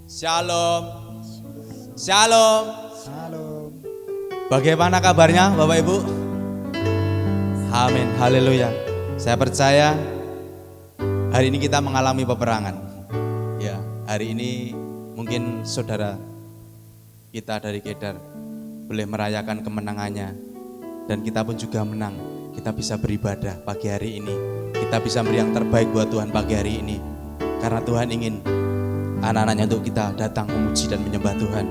Shalom. Shalom. Shalom. Bagaimana kabarnya Bapak Ibu? Amin, haleluya. Saya percaya hari ini kita mengalami peperangan. Ya, hari ini mungkin saudara kita dari Kedar boleh merayakan kemenangannya. Dan kita pun juga menang. Kita bisa beribadah pagi hari ini. Kita bisa beri yang terbaik buat Tuhan pagi hari ini. Karena Tuhan ingin anak-anaknya untuk kita datang memuji dan menyembah Tuhan.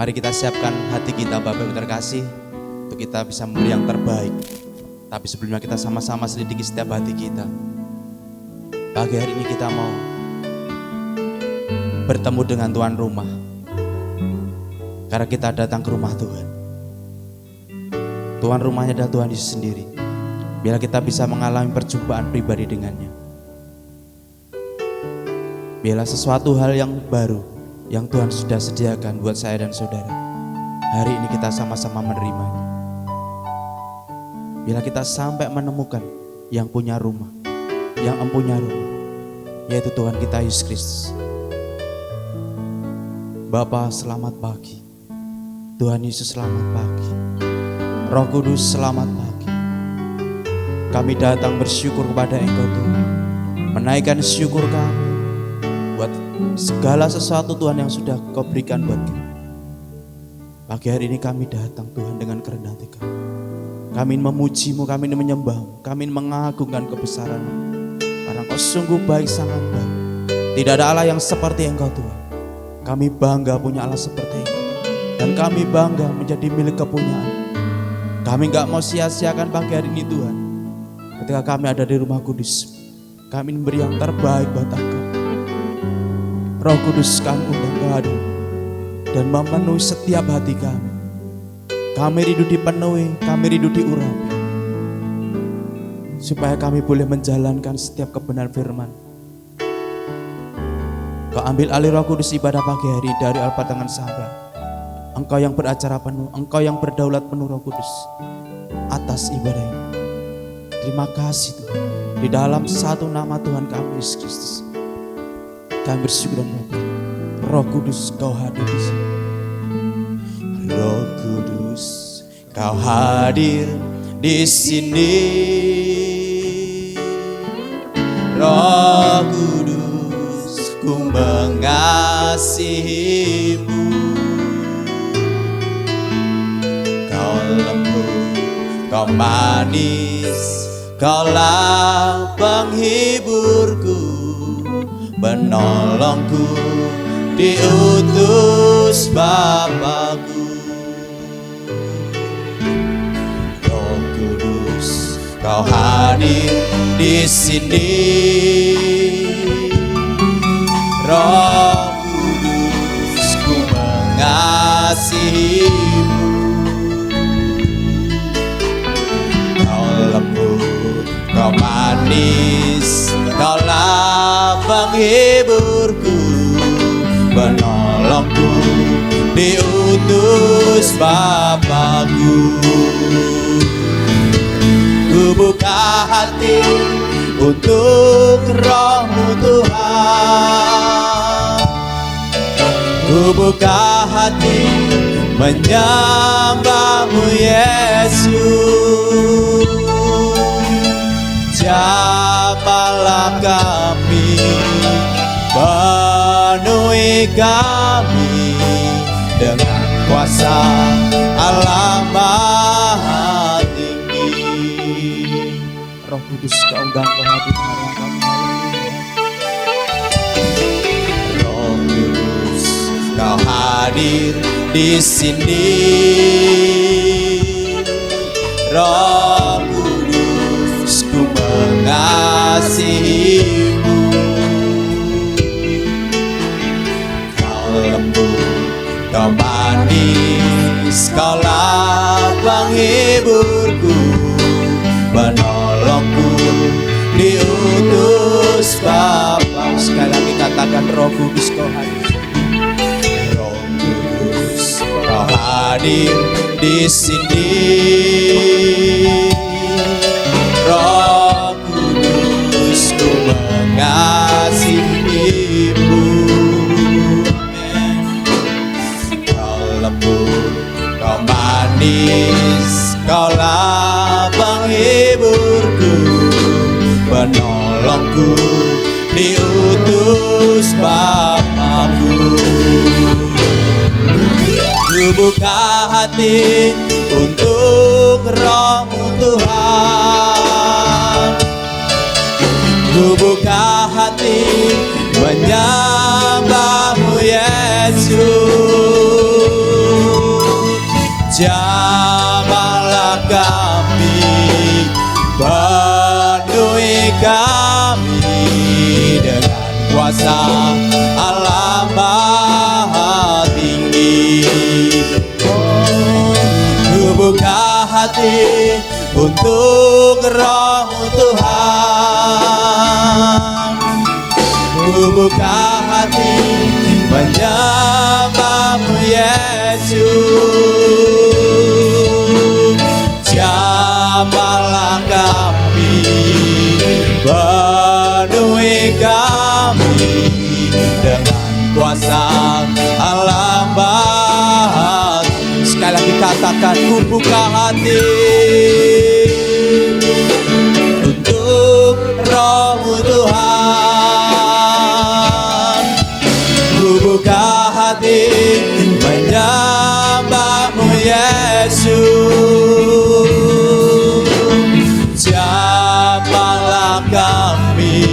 Mari kita siapkan hati kita Bapak Ibu terkasih untuk kita bisa memberi yang terbaik. Tapi sebelumnya kita sama-sama selidiki setiap hati kita. Pagi hari ini kita mau bertemu dengan tuan rumah. Karena kita datang ke rumah Tuhan. Tuan rumahnya adalah Tuhan Yesus sendiri. Biar kita bisa mengalami perjumpaan pribadi dengannya. Biarlah sesuatu hal yang baru yang Tuhan sudah sediakan buat saya dan saudara. Hari ini kita sama-sama menerimanya. Bila kita sampai menemukan yang punya rumah, yang empunya rumah, yaitu Tuhan kita Yesus Kristus. Bapa selamat pagi. Tuhan Yesus selamat pagi. Roh Kudus selamat pagi. Kami datang bersyukur kepada Engkau Tuhan. Menaikkan syukur kami buat segala sesuatu Tuhan yang sudah Kau berikan buat kami. Pagi hari ini kami datang Tuhan dengan kerendahan hati kami. Kami ingin memuji-Mu, kami ingin menyembah-Mu, kami ingin mengagungkan kebesaran-Mu. Karena Kau sungguh baik, sangat baik. Tidak ada Allah yang seperti Engkau Tuhan. Kami bangga punya Allah seperti Engkau. Dan kami bangga menjadi milik kepunyaan. Kami gak mau sia-siakan pagi hari ini Tuhan. Ketika kami ada di rumah kudus, kami ingin beri yang terbaik buat Engkau. Roh Kudus kami undang Kau hadir dan memenuhi setiap hati kami. Kami rindu dipenuhi, kami rindu diurapi. Supaya kami boleh menjalankan setiap kebenaran firman. Kau ambil alih Roh Kudus ibadah pagi hari dari Alfa dengan sahabat. Engkau yang beracara penuh, Engkau yang berdaulat penuh Roh Kudus atas ibadah ini. Terima kasih Tuhan. Di dalam satu nama Tuhan kami Yesus Kristus. Kami bersyukur dan berdoa. Roh Kudus Kau hadir di sini. Roh Kudus Kau hadir di sini. Roh Kudus ku mengasihi-Mu. Kau lembut, Kau manis, Kaulah penghiburku. Penolongku diutus Bapakku. Roh Kudus Kau hadir di sini. Roh Kudus ku mengasihi-Mu. Kau lembut, Kau manis, Kaulah penghiburku. Penolongku diutus Bapakku. Ku buka hati untuk Roh-Mu Tuhan. Ku buka hati menyembah-Mu Yesus. Jamahlah kami, penuhi kami dengan kuasa Allah Maha Tinggi. Roh Kudus Kau undang Kau hadir di tengah kami. Roh Kudus Kau hadir di sini. Roh Kudus ku mengasihi-Mu. Kau lembut, Kau manis, Kaulah penghiburku. Penolongku diutus Bapa. Sekali lagi katakan Roh Kudus Kau hadir. Roh Kudus Kau hadir di sini. Roh Kudus ku mengasihi-Mu. Yesus Bapakku. Ku buka hati untuk Roh-Mu Tuhan. Ku buka hati menyembah-Mu Yesus. Jamahlah kami, penuhi kami dengan kuasa Allah Maha Tinggi. Ku buka hati untuk Roh-Mu Tuhan. Ku buka hati menyembah-Mu Yesus. Jamahlah kami, penuhi kami dengan kuasa Allah Maha. Sekali lagi katakan, ku buka hati untuk Roh-Mu Tuhan. Ku buka hati menyembah-Mu Yesus. Jamahlah kami,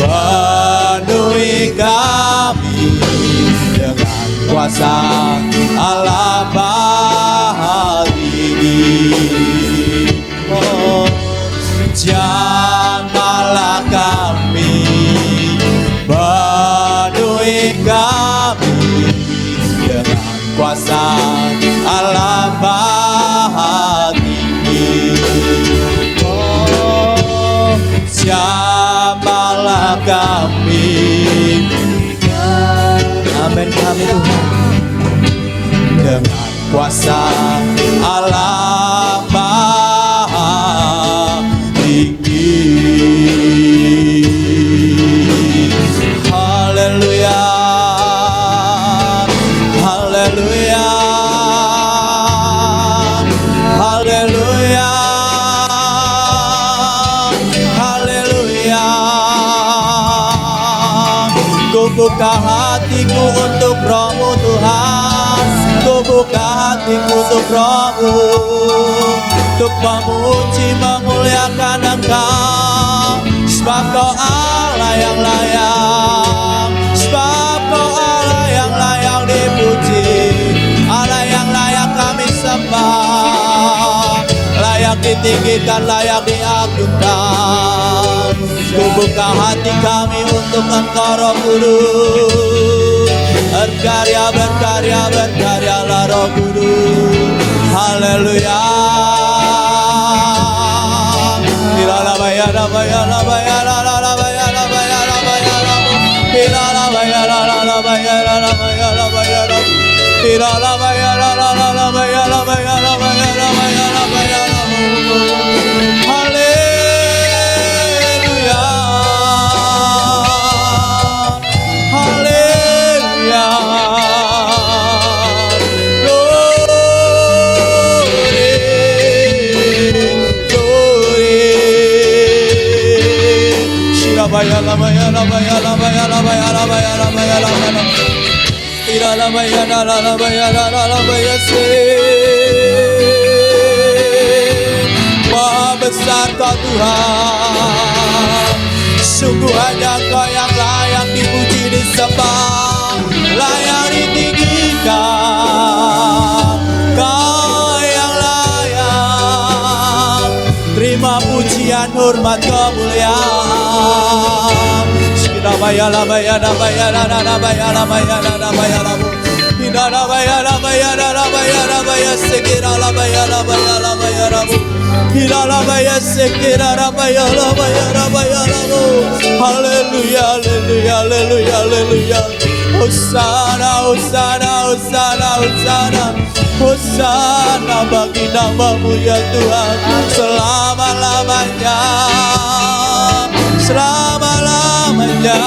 penuhi kami dengan kuasa Allah Maha Tinggi. Oh, jamahlah kami, penuhi kami dengan kuasa Allah Maha Tinggi. Oh, jamahlah kami, amin kami Tuhan, dengan kuasa Allah Maha Tinggi. Haleluya, haleluya, haleluya, haleluya. Ku buka hatiku untuk Roh-Mu Tuhan. Ku buka hatiku untuk Roh-Mu, untuk memuji memuliakan Engkau. Sebab Kau Allah yang layak, sebab Kau Allah yang layak dipuji, Allah yang layak kami sembah, layak ditinggikan, layak diagungkan. Ku buka hati kami untuk Engkau Roh Kudus. Berkarya, berkarya, berkaryalah Roh Kudus. Haleluya. Maha besar Kau Tuhan, sungguh hanya Kau yang layak dipuji disembah, layak ditinggikan. Kau yang layak terima pujian, hormat, kemuliaan. Haleluya, haleluya, haleluya, haleluya. Hosana, hosana, hosana, hosana. Hosana bagi nama-Mu ya Tuhan, selama-lamanya, selama-lamanya.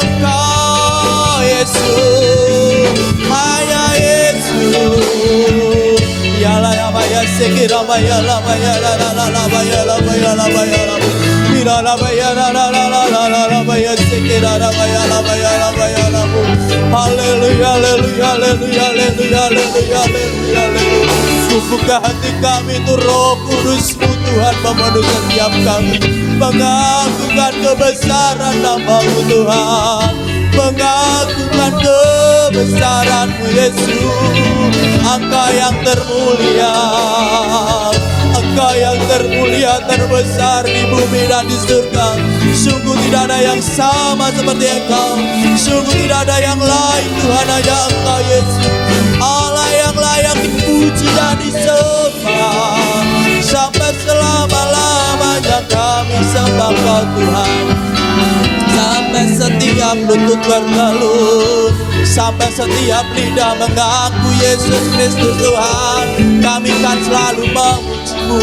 Engkau Yesus, hanya Yesus. Yalah ya maya sekira maya la maya la la la la maya la maya la maya la. Haleluya, haleluya, haleluya, haleluya, haleluya, haleluya. Buka hati kami itu Roh Kudus-Mu Tuhan memenuhi setiap kami, mengagungkan kebesaran nama-Mu Tuhan, mengagungkan kebesaran-Mu Yesus. Engkau yang termulia, Engkau yang termulia, terbesar di bumi dan di surga. Sungguh tidak ada yang sama seperti Engkau, sungguh tidak ada yang lain Tuhan, hanya Engkau Yesus, Allah yang layak dipuji dan disembah. Sampai selama-lamanya kami sembah Engkau Tuhan. Sampai setiap lutut bertelut, sampai setiap lidah mengaku Yesus Kristus Tuhan, kami kan selalu memuji-Mu.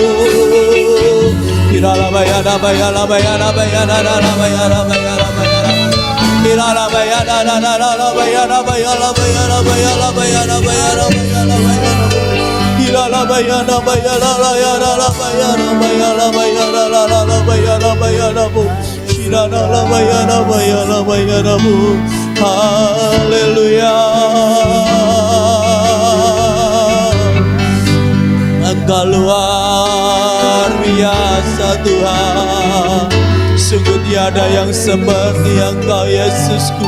Haleluya. Engkau luar biasa Tuhan, sungguh tiada yang seperti Engkau Yesusku,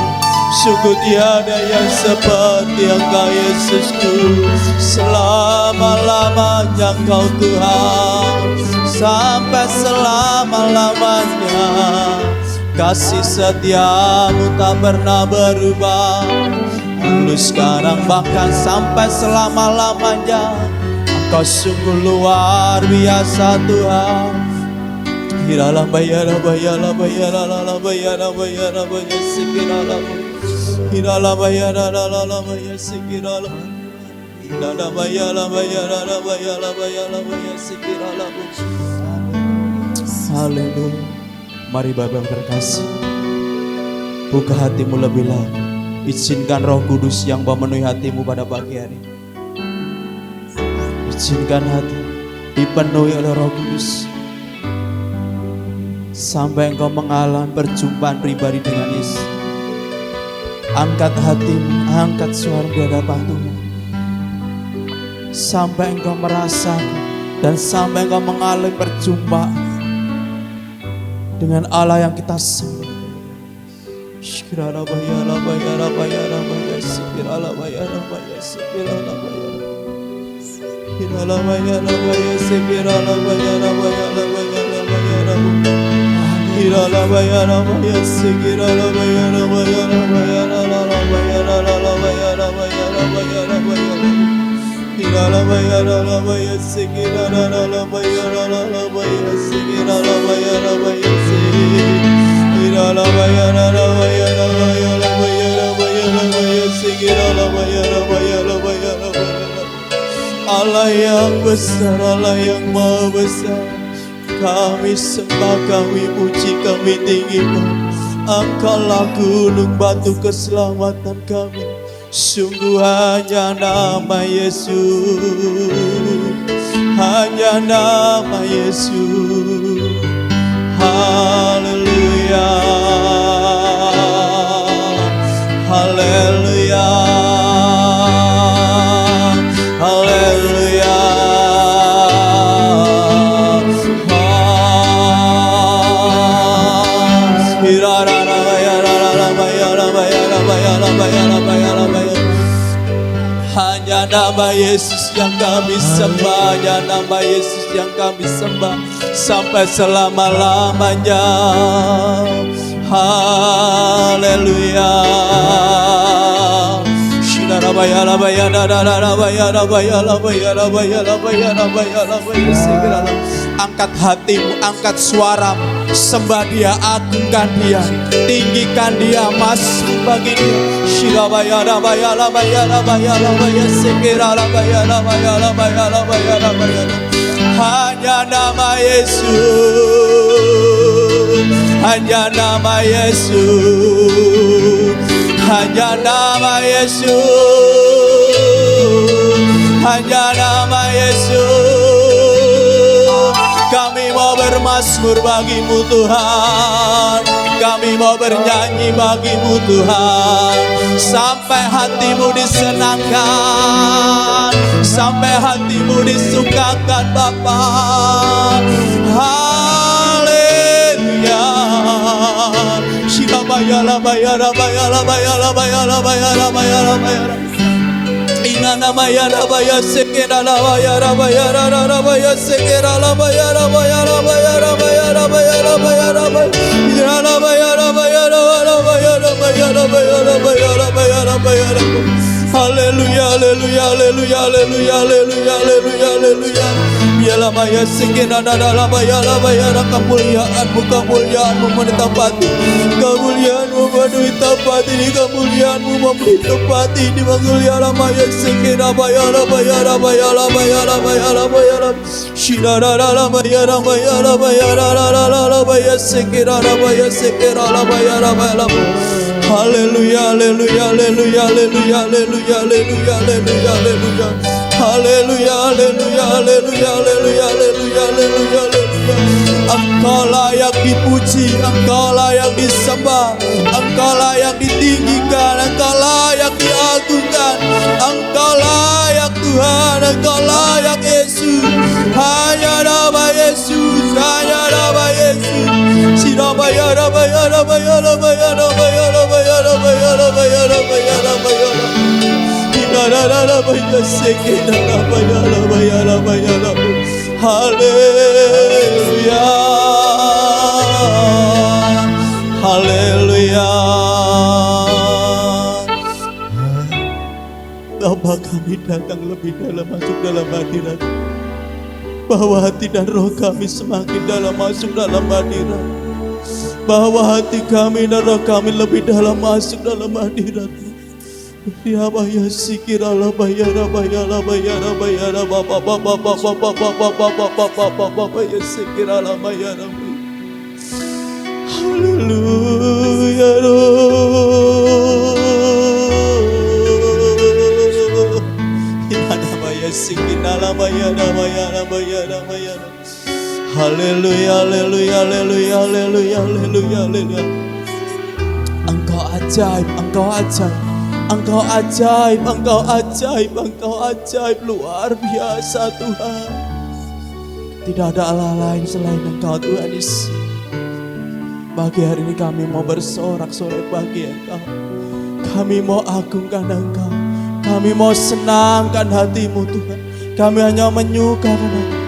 sungguh tiada yang seperti Engkau Yesusku. Selama-lamanya Engkau Tuhan, sampai selama-lamanya. Kasih setia-Mu tak pernah berubah, dulu sekarang bahkan sampai selama-lamanya. Engkau sungguh luar biasa Tuhan. Hiralah bayara bayara bayara la bayara bayara bayara sikirala. Hiralah bayara la bayara sikirala. Hiralah bayara bayara la bayara bayara bayara sikirala. Haleluya. Mari Bapa yang terkasih, buka hatimu lebih lagi. Izinkan Roh Kudus yang memenuhi hatimu pada pagi hari. Izinkan hati dipenuhi oleh Roh Kudus, sampai engkau mengalami perjumpaan pribadi dengan Yesus. Angkat hatimu, angkat suara di hadapan Tuhan, sampai engkau merasakan dan sampai engkau mengalami perjumpaan dengan Allah yang kita sembah. Shikirala bayara bayara bayara bayara sikirala bayara bayara sikirala bayara. Shikirala bayara bayara sikirala bayara bayara bayara bayara. Shikirala bayara bayara sikirala bayara bayara bayara la bayara la bayara bayara bayara bayara. Shikirala bayara la bayara sikirala la bayara la bayara sikirala bayara bayara. Shikirala bayara la bayara bayara bayara bayara bayara sikirala bayara bayara bayara bayara. Allah yang besar, Allah yang maha besar, kami sembah, kami puji, kami tinggikan. Engkaulah gunung batu keselamatan kami. Sungguh hanya nama Yesus, hanya nama Yesus. Haleluya, haleluya, haleluya. Hanya nama Yesus yang kami sembah, hanya nama Yesus yang kami sembah sampai selama-lamanya. Haleluya. Angkat hatimu, angkat suaramu, sembah Dia, agungkan Dia, tinggikan Dia, masuk bagi Dia. Hanya nama Yesus, hanya nama Yesus, hanya nama Yesus, hanya nama Yesus, Kami mau bermazmur bagi-Mu Tuhan. Kami mau bernyanyi bagi-Mu Tuhan. Sampai hati-Mu disenangkan, sampai hati-Mu disukakan Bapa. Haleluya. Shirabayala bayara bayala bayala bayala bayala bayala bayala. Inana bayara bayara sekera la bayara bayara la bayara sekera la bayara bayara bayara bayara bayara bayara bayara bayara bayara bayara bayara bayara bayara bayara bayara. Haleluya haleluya haleluya haleluya haleluya haleluya haleluya. Biarlah bayar sekera la bayara bayara. Kemuliaan-Mu kemuliaan-Mu menetapati, kemuliaan-Mu memenuhi tempat ini, kemuliaan-Mu memenuhi tempat ini. Kemuliaan bayar sekera bayara bayara bayara bayara bayara bayara. Shira la bayara bayara bayara la bayar sekera la bayar sekera la bayara bayara. Haleluya haleluya haleluya haleluya haleluya haleluya haleluya haleluya. Haleluya haleluya haleluya haleluya haleluya haleluya haleluya. Engkau layak dipuji, Engkau layak disembah, Engkau layak ditinggikan, Engkau layak diagungkan, Engkau layak Tuhan, Engkau layak Yesus. Hanya nama Yesus, hanya nama Yesus. Sirabaya bayara bayara bayara bayara bayara bayara bayara bayara bayara. Haleluya, haleluya. Bapa, kami datang lebih dalam, masuk dalam hadirat. Bawa hati dan roh kami semakin dalam, masuk dalam hadirat. Bawa hati kami dan roh kami lebih dalam, masuk dalam hadirat. Ya bayar sikira la bayara bayara bayara bayara bapa bapa bapa bapa bapa bapa bapa bayar sikira la bayara. Haleluya. Ya bayar sikira la bayara bayara bayara bayara. Haleluya haleluya haleluya haleluya haleluya haleluya. Engkau ajaib, Engkau ajaib. Engkau ajaib, Engkau ajaib, Engkau ajaib, luar biasa Tuhan. Tidak ada Allah lain selain Engkau Tuhan Yesus. Pagi hari ini kami mau bersorak-sorai bagi Engkau. Kami mau agungkan Engkau. Kami mau senangkan hati-Mu Tuhan. Kami hanya menyukakan Engkau.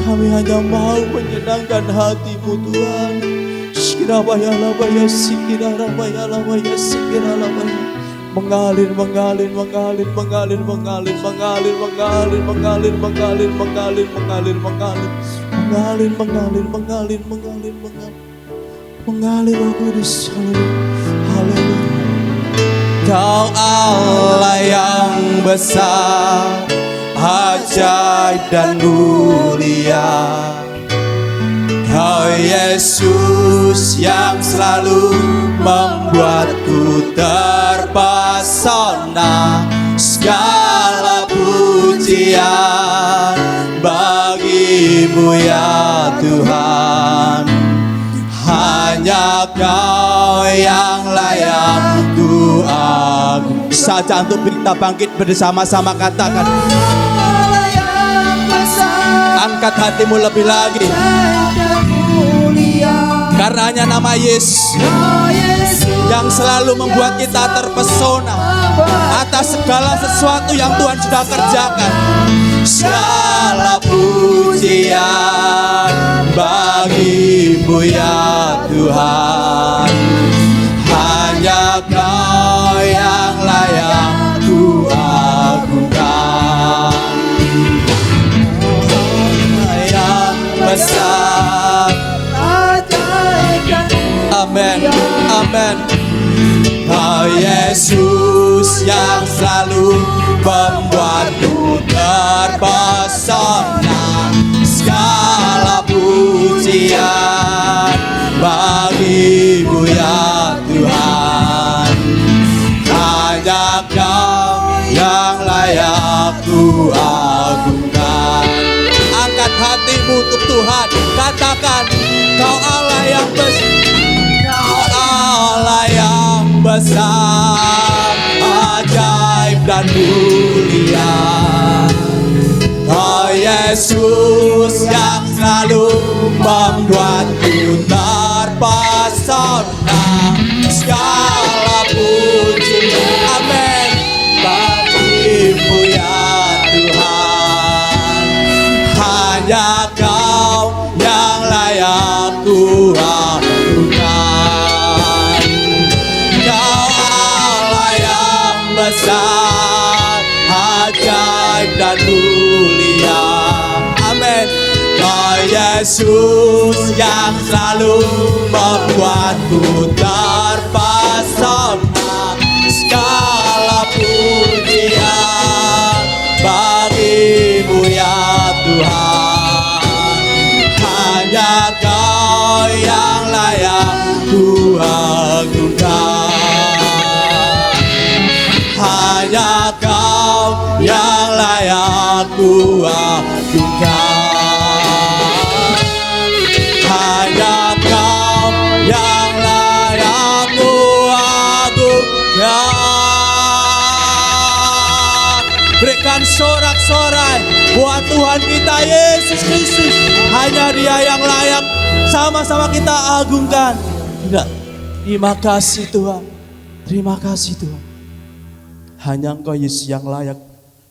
Kami hanya mau menyenangkan hati-Mu Tuhan. Shirabayala bayar sikira bayala bayar sikira bayala. Mengalir, mengalir, mengalir, mengalir, mengalir, mengalir, mengalir, mengalir, mengalir, mengalir, mengalir, mengalir, mengalir, mengalir, mengalir, mengalir, mengalir, mengalir, Roh Kudus. Haleluya. Kau Allah yang besar, ajaib dan mulia. Kau Yesus yang selalu membuatku terpesona. Segala pujian bagi-Mu ya Tuhan. Hanya Kau yang layak ku agung. Saja untuk kita bangkit bersama-sama katakan. Angkat hatimu lebih lagi. Karena hanya nama Yesus yang selalu membuat kita terpesona atas segala sesuatu yang Tuhan sudah kerjakan. Segala pujian bagi-Mu ya Tuhan. Hanya Kau yang layak ku agungkan. Yang besar. Amin, amin. Kau Yesus yang selalu membuatku terpesona. Segala pujian bagi-Mu ya Tuhan. Hanya Kau yang layak ku agungkan. Angkat hatimu untuk Tuhan. katakan Kau Allah yang besar, Kau Allah yang besar, ajaib dan mulia. Oh Yesus yang selalu membuatku terpesona. Segala puji, amin, bagimu ya Tuhan. Hanya Kau yang layak ku agungkan. Kau Allah yang besar, ajaib dan mulia. Amin. Kau Yesus yang selalu membuatku terpesona. Segala pujian bagimu ya Tuhan. Hanya Kau yang layak ku agungkan. Hanya Kau yang layak ku agungkan. Hanya Kau yang layak ku agungkan. Berikan sorak-sorai buat Tuhan kita Yesus Kristus. Hanya Dia yang layak, sama-sama kita agungkan. Terima kasih Tuhan. Terima kasih Tuhan. Hanya Engkau Yesus yang layak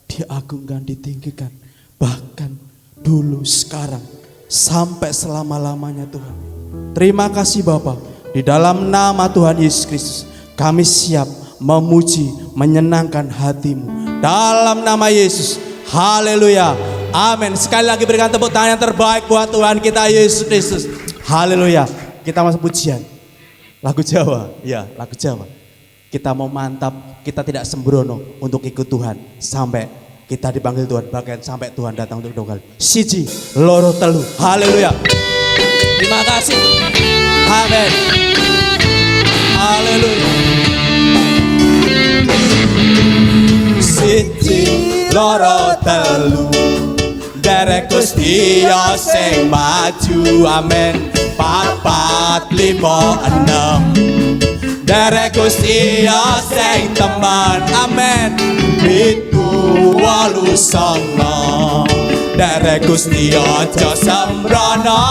diagungkan, ditinggikan. Bahkan dulu, sekarang, sampai selama-lamanya Tuhan. Terima kasih Bapa. Di dalam nama Tuhan Yesus Kristus kami siap memuji, menyenangkan hati-Mu. Dalam nama Yesus. Haleluya. Amin. Sekali lagi berikan tepuk tangan yang terbaik buat Tuhan kita Yesus Kristus. Haleluya. Kita masuk pujian. Lagu Jawa. Ya, lagu Jawa. Kita mau mantap, kita tidak sembrono untuk ikut Tuhan sampai kita dipanggil Tuhan, bahkan sampai Tuhan datang untuk kedua kali. Siji, loro, telu. Haleluya. Terima kasih. Amin. Haleluya. Siji, loro, telu. Derek Gusti sing maju. Amin. Papat, limo, enam. Derek Gusti sing teman. Amin. Pitu, walu, songo. Derek Gusti aja sembrono.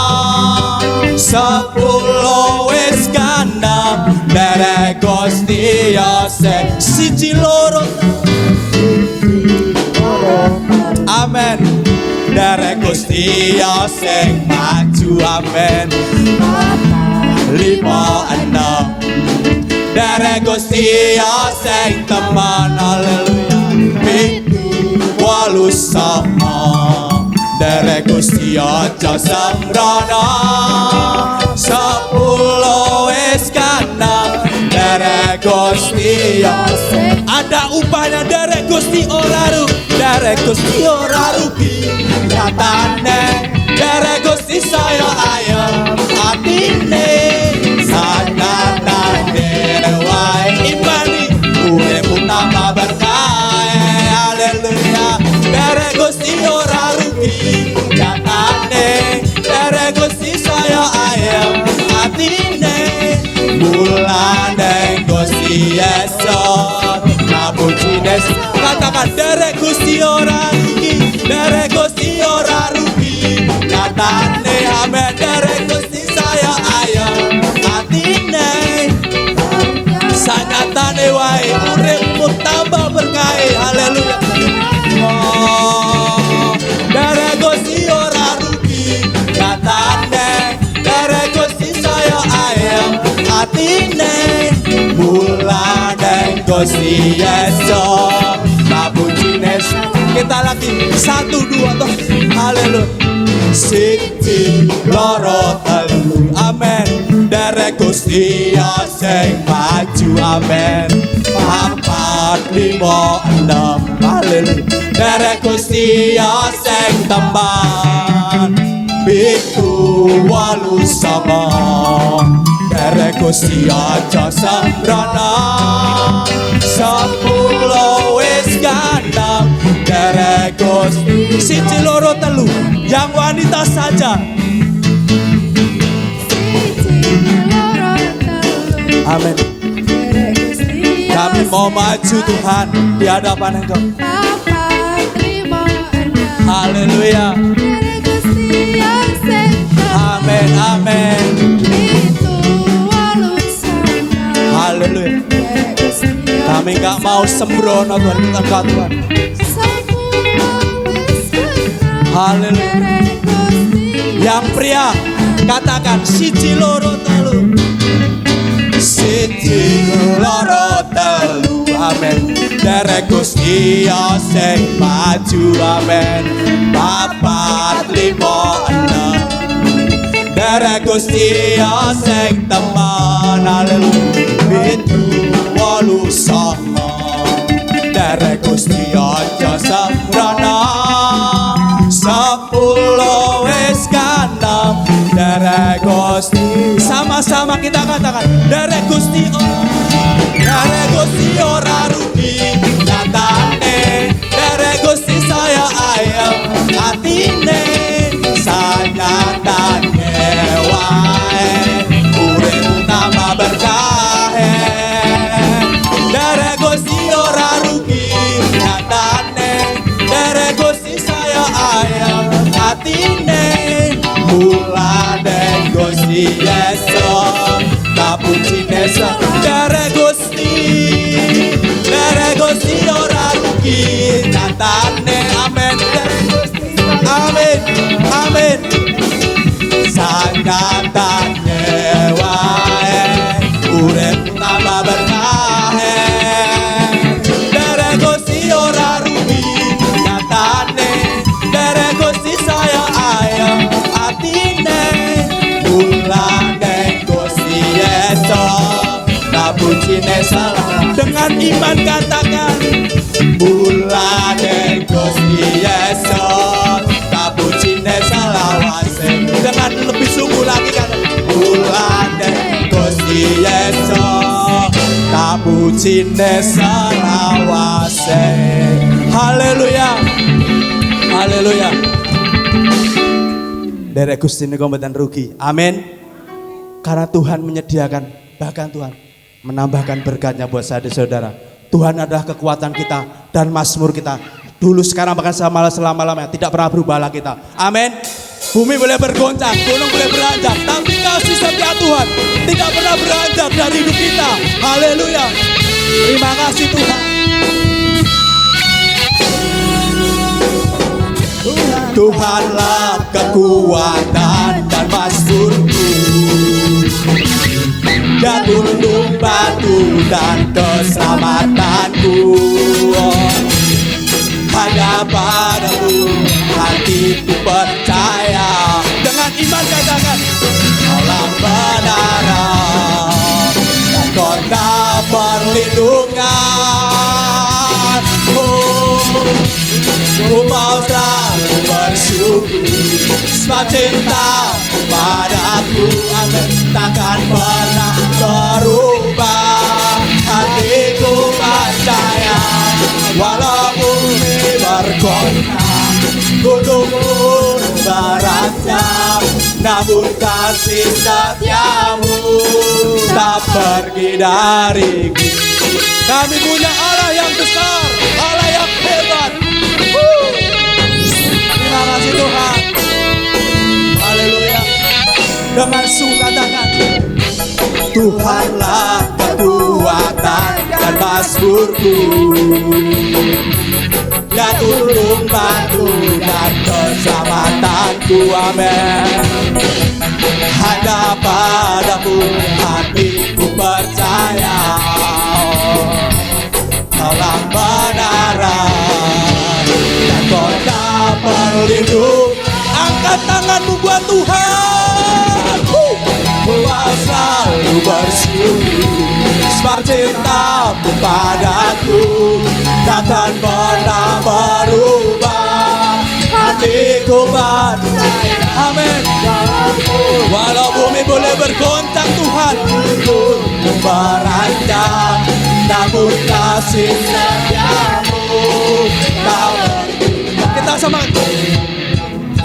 10 wis genep. Derek Gusti sing siji, loro. Amin. Derek Gusti sing maju. Amin. 5, 6. Derek Gusti sing teman. Haleluya. 7, 8, 9. Derek Gusti aja sembrono. 10 wis genep. Derek Gusti ada upahnya. Derek Gusti ora rugi. Derek Gusti ora rugi nyatane. Derek Gusti saya ayem atine. Sanatane wae imani uripmu tambah berkah. Haleluya. Derek Gusti ora rugi nyatane. Derek Gusti saya ayem atine. Bulan deng Gusti Yesus kabujines. Katakan Derek Gusti ora rugi. Derek Gusti ora rugi nyatane. Amin. Derek Gusti saya ayem atine. Sanyatane wae uripmu tambah berkah. Haleluya. Oh, Derek Gusti ora rugi nyatane. Derek Gusti saya ayem atine. Bulan deng Gusti Yesus kabujines. Kita lagi 1, 2 toh. Haleluya. Siji, loro, telu. Amin. Derek Gusti sing maju. Amin. 4, 5, 6. Haleluya. Derek Gusti sing teman. 7, 8, 9. Derek Gusti aja sembrono. 10 wis genep. Derek Gusti. Siji, loro, telu. Yang wanita saja. Amin. Kami mau maju Tuhan di hadapan Engkau. Haleluya. Amin, amin. Haleluya. Kami gak mau sembrono Tuhan, Engkau Tuhan. Haleluya. Yang pria katakan siji loro telu. Siji loro telu. Amin. Derek Gusti sing maju. Amin. Papat limo enem. Derek Gusti sing teman. Haleluya. Pitu wolu songo. Derek Gusti aja sembrono. 10 wis kanem. Derek Gusti. Sama-sama kita katakan Derek Gusti ora rugi nyatane. Derek Gusti saya ayam atine sanyatane wae urip tambah berkah. Derek Gusti ora rugi nyatane. Derek Gusti saya ayam atine mulane Gusti Yesus kapucine Derek Gusti ora rugi nyatane. Amin. Amin. Amin. Sanyatane wae urip tambah berkah. Derek Gusti ora rugi nyatane. Derek Gusti saya ayam atine mulane Gusti Yesus kapucine salah. Dengan iman katakan mulane Gusti Yesus kapucine salawase. Dengan lebih sungguh lagi kata mulane Gusti Yesus kapucine salawase. Haleluya. Haleluya. Derek Gusti niku mboten rugi. Amin. Karena Tuhan menyediakan, bahkan Tuhan menambahkan berkatnya buat saudara. Tuhan adalah kekuatan kita dan mazmur kita. Dulu, sekarang, bahkan selama-lamanya. Tidak pernah berubahlah kita. Amin. Bumi boleh bergoncang, gunung boleh beranjak, tapi kasih setia Tuhan tidak pernah beranjak dari hidup kita. Haleluya. Terima kasih Tuhan. Tuhanlah kekuatan dan mazmurku, dan gunung batu dan keselamatanku. Hanya padamu hatiku percaya. Dengan iman katakan Allah menara dan kota perlindungan. Ku mau selalu bersyukur sebab cinta padaku. Amin. Takkan pernah berubah. Hatiku percaya walaupun bergoncang, gunung pun beranjak, namun kasih setiamu tak pergi dariku. Kami punya Allah yang besar, Allah yang hebat. Terima kasih Tuhan. Haleluya. Dengan sungguh katakan Tuhanlah kekuatan dan mazmurku, ya gunung batu dan keselamatanku. Amin. Hanya padamu hatiku percaya. Allah menara dan kota pelindung. Angkat tanganmu buat Tuhan. Buat selalu bersyukur sebab cintamu padaku takkan pernah berubah. Hatiku percaya. Amin. Walau bumi boleh bergoncang Tuhan, gunung beranjak, namun kasih setiamu tak berubah. Kita sama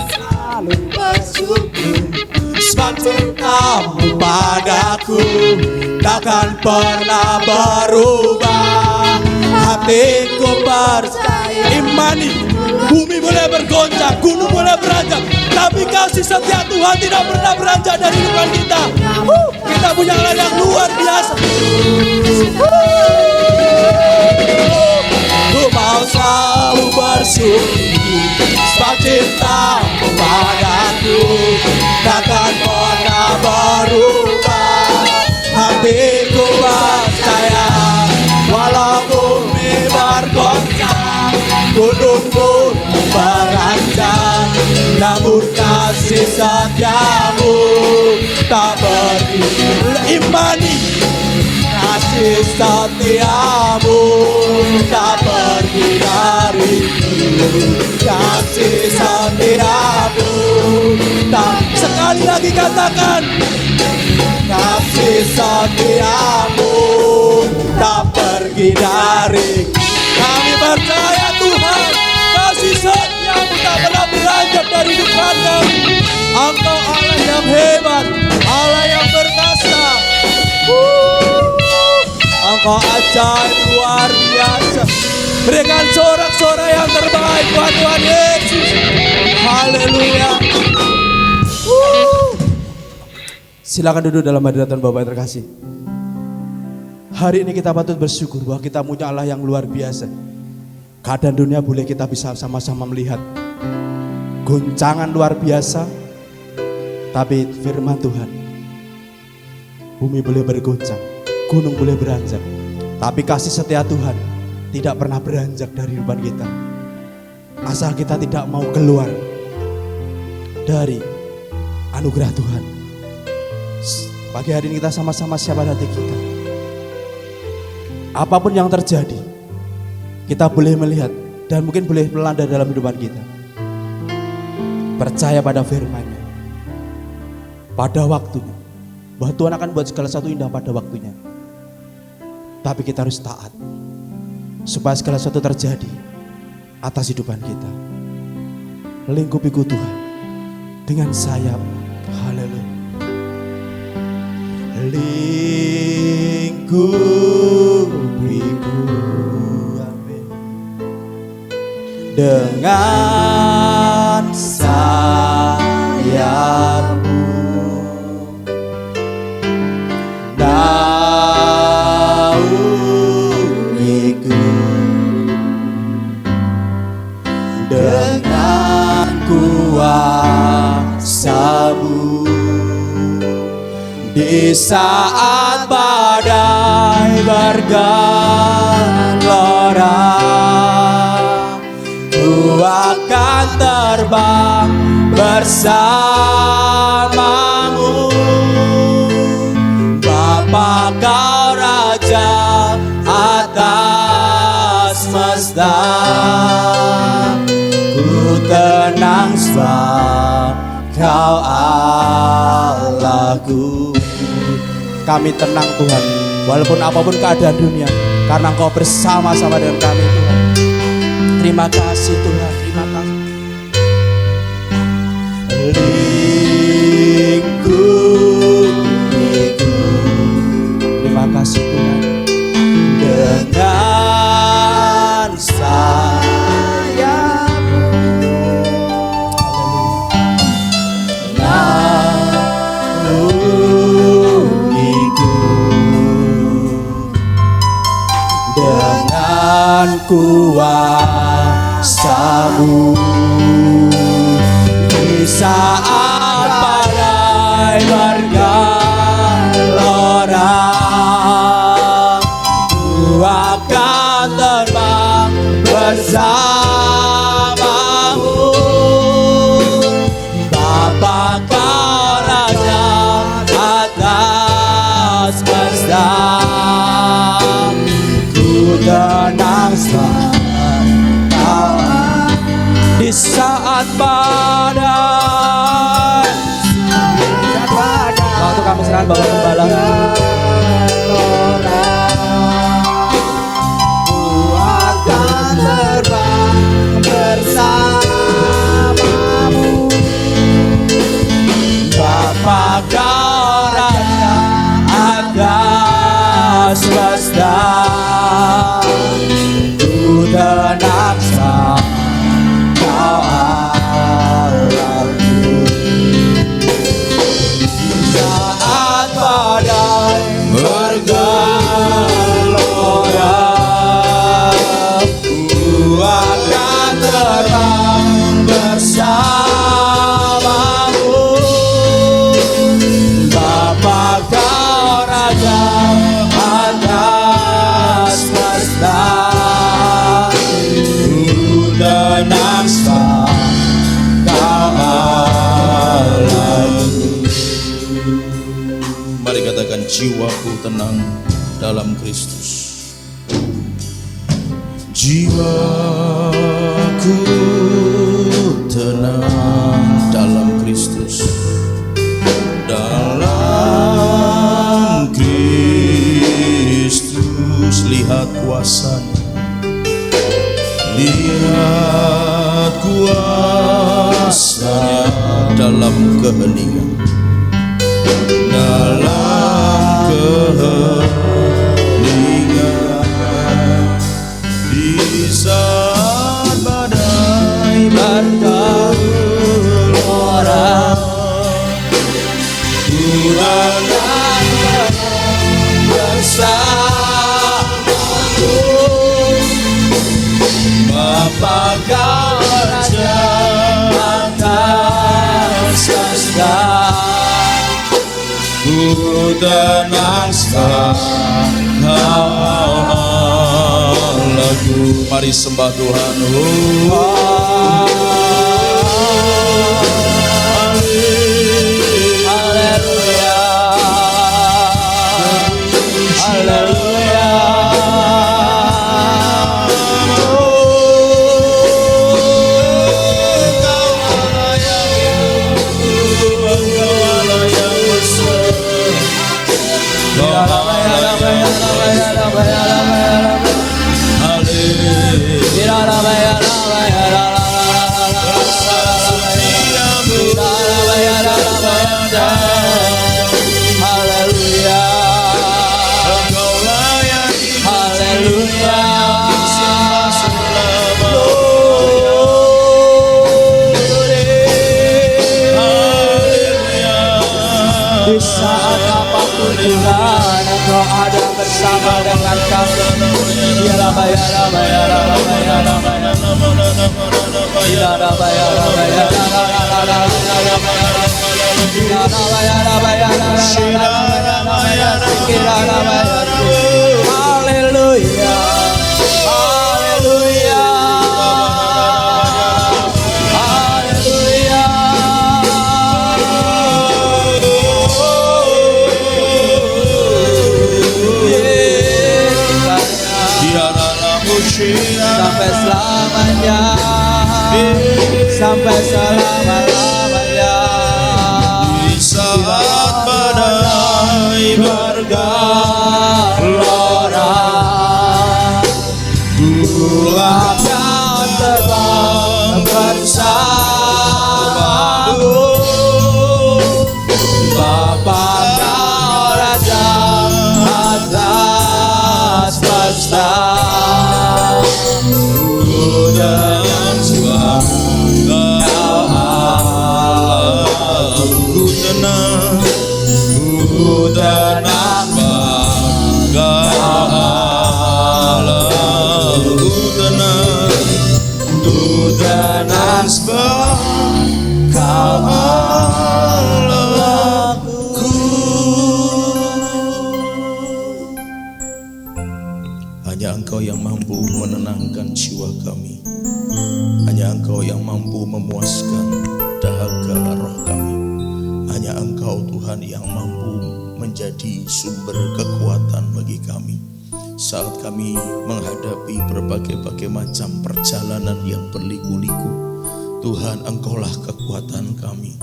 selalu bersyukur sebab cintamu padaku takkan pernah berubah. Hatiku percaya, imani, bumi boleh bergoncang, gunung boleh beranjak, tapi kasih setia Tuhan tidak pernah beranjak dari depan kita. Kita punya Allah yang luar biasa. Ku mau selalu bersyukur sebab cintamu padaku takkan pernah berubah. Hatiku percaya, walau bumi bergoncang, gunung pun beranjak, namun kasih setiamu tak pergi. Imani, kasih setiamu tak pergi dariku. Kasih setiamu tak. Sekali lagi katakan, kasih setiamu tak pergi dariku. Kami percaya Tuhan, kasih setiamu tak pernah beranjak dari depan kami. Engkau Allah yang hebat, Allah yang perkasa. Engkau ajaib luar biasa. Berikan sorak-sorai yang terbaik buat Tuhan Yesus. Haleluya. Silakan duduk dalam hadirat Bapak yang terkasih. Hari ini kita patut bersyukur bahwa kita punya Allah yang luar biasa. Keadaan dunia boleh kita bisa sama-sama melihat goncangan luar biasa, tapi firman Tuhan, bumi boleh bergoncang, gunung boleh beranjak, tapi kasih setia Tuhan tidak pernah beranjak dari depan kita. Asal kita tidak mau keluar dari anugerah Tuhan. Pagi hari ini kita sama-sama siapkan hati kita. Apapun yang terjadi, kita boleh melihat dan mungkin boleh melanda dalam kehidupan kita. Percaya pada firman-Nya, pada waktunya, bahwa Tuhan akan buat segala sesuatu indah pada waktunya. Tapi kita harus taat supaya segala sesuatu terjadi atas hidupan kita. Lingkupiku Tuhan dengan sayap. Haleluya. Lingkupiku, amin, dengan sayapmu. Naungiku dengan kuasa-Mu. Di saat badai bergelora, ku akan terbang bersamamu. Bapa, Kau Raja atas semesta, ku tenang sebab Kau Allahku. Kami tenang Tuhan, walaupun apapun keadaan dunia, karena Engkau bersama-sama dengan kami Tuhan. Terima kasih Tuhan, terima kasih. Lingkupiku, terima kasih Tuhan, dengan sayap-Mu. Dengan kuasa-Mu. Di saat badai bergelora, ku akan terbang bersama-Mu. Bapa, Kau Raja atas semesta, tenang sebab Kau di saat badai. Waktu kami serahkan Bapak Gembala. Ku akan terbang bersama-Mu. Bapa, Kau Raja atas jiwaku tenang dalam Kristus. Jiwaku tenang dalam Kristus, dalam Kristus. Lihat kuasanya, lihat kuasanya dalam keheningan, dalam keheningan. Di saat badai bergelora, Tuhan akan bersamaku. Bapa Kau Raja atas semesta, ku tenang sekarang Allahku. Mari sembah Tuhan. Haleluya, haleluya. Di saat apapun Tuhan, Engkau ada bersama dengan kami. Haleluya, haleluya, haleluya. Sampai selamanya, sampai selama-lamanya. Di saat badai bergelora, ku akan tetap bersamamu. Bapa Kau Raja atas semesta, ku tenang sebagai Allah. Ku tenang sebagai Allah. Ku tenang sebagai Allahku. Hanya Engkau yang mampu menenangkan jiwa kami. Hanya Engkau yang mampu memuaskan dahaga roh kami. Hanya Engkau Tuhan yang mampu menjadi sumber kekuatan bagi kami saat kami menghadapi berbagai macam perjalanan yang berliku-liku. Tuhan, Engkaulah kekuatan kami,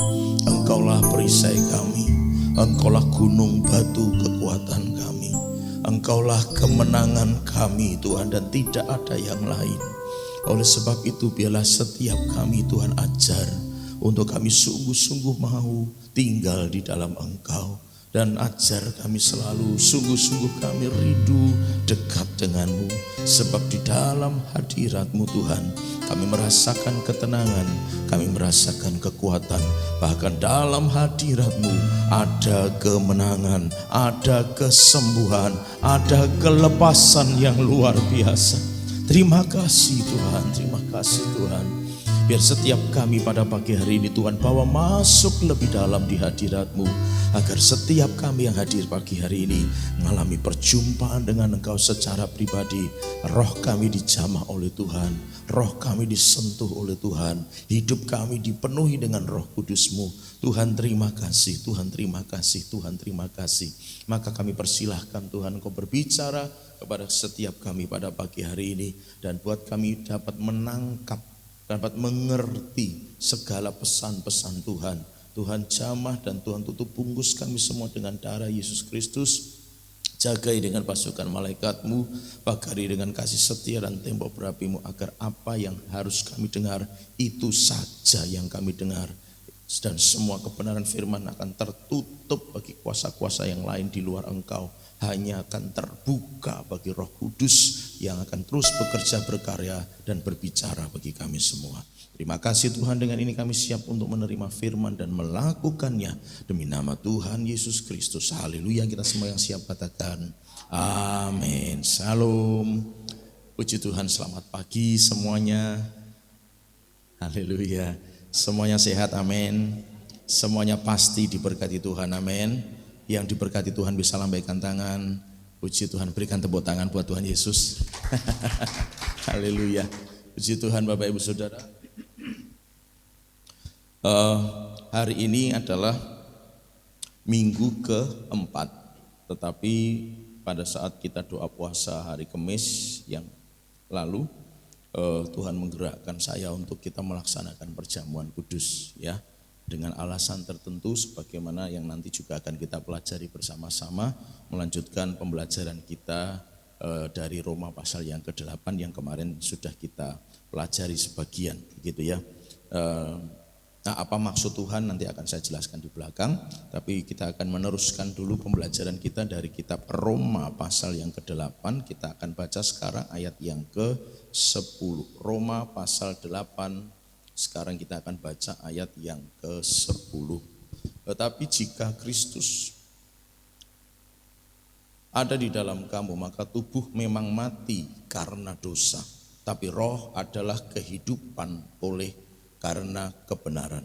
Engkaulah perisai kami, Engkaulah gunung batu kekuatan kami, Engkaulah kemenangan kami Tuhan, dan tidak ada yang lain. Oleh sebab itu biarlah setiap kami Tuhan ajar untuk kami sungguh-sungguh mau tinggal di dalam Engkau. Dan ajar kami selalu sungguh-sungguh kami rindu dekat denganmu. Sebab di dalam hadirat-Mu Tuhan kami merasakan ketenangan, kami merasakan kekuatan. Bahkan dalam hadirat-Mu ada kemenangan, ada kesembuhan, ada kelepasan yang luar biasa. Terima kasih Tuhan, terima kasih Tuhan. Biar setiap kami pada pagi hari ini Tuhan bawa masuk lebih dalam di hadirat-Mu, agar setiap kami yang hadir pagi hari ini mengalami perjumpaan dengan Engkau secara pribadi. Roh kami dijamah oleh Tuhan, roh kami disentuh oleh Tuhan, hidup kami dipenuhi dengan Roh Kudus-Mu. Tuhan terima kasih, Tuhan terima kasih, Tuhan terima kasih. Maka kami persilahkan Tuhan Engkau berbicara kepada setiap kami pada pagi hari ini, dan buat kami dapat menangkap, dapat mengerti segala pesan-pesan Tuhan. Tuhan jamah dan Tuhan tutup bungkus kami semua dengan darah Yesus Kristus. Jagai dengan pasukan malaikat-Mu, pagari dengan kasih setia dan tembok berapi-Mu, agar apa yang harus kami dengar itu saja yang kami dengar. Dan semua kebenaran firman akan tertutup bagi kuasa-kuasa yang lain di luar Engkau. Hanya akan terbuka bagi Roh Kudus yang akan terus bekerja, berkarya dan berbicara bagi kami semua. Terima kasih Tuhan, dengan ini kami siap untuk menerima firman dan melakukannya demi nama Tuhan Yesus Kristus. Haleluya. Kita semua yang siap katakan amin. Salam. Puji Tuhan, selamat pagi semuanya. Haleluya. Semuanya sehat, amin. Semuanya pasti diberkati Tuhan, amin. Yang diberkati Tuhan bisa lambaikan tangan. Puji Tuhan, berikan tepuk tangan buat Tuhan Yesus. Haleluya. Puji Tuhan Bapak Ibu Saudara. Hari ini adalah minggu keempat, tetapi pada saat kita doa puasa hari Kamis yang lalu, Tuhan menggerakkan saya untuk kita melaksanakan perjamuan kudus, ya, dengan alasan tertentu sebagaimana yang nanti juga akan kita pelajari bersama-sama, melanjutkan pembelajaran kita dari Roma pasal yang ke-8 yang kemarin sudah kita pelajari sebagian, gitu ya. Nah, apa maksud Tuhan nanti akan saya jelaskan di belakang, tapi kita akan meneruskan dulu pembelajaran kita dari kitab Roma pasal yang ke-8. Kita akan baca sekarang ayat yang ke-10. Roma pasal 8. Sekarang kita akan baca ayat yang ke-10. Tetapi jika Kristus ada di dalam kamu, maka tubuh memang mati karena dosa, tapi roh adalah kehidupan oleh karena kebenaran.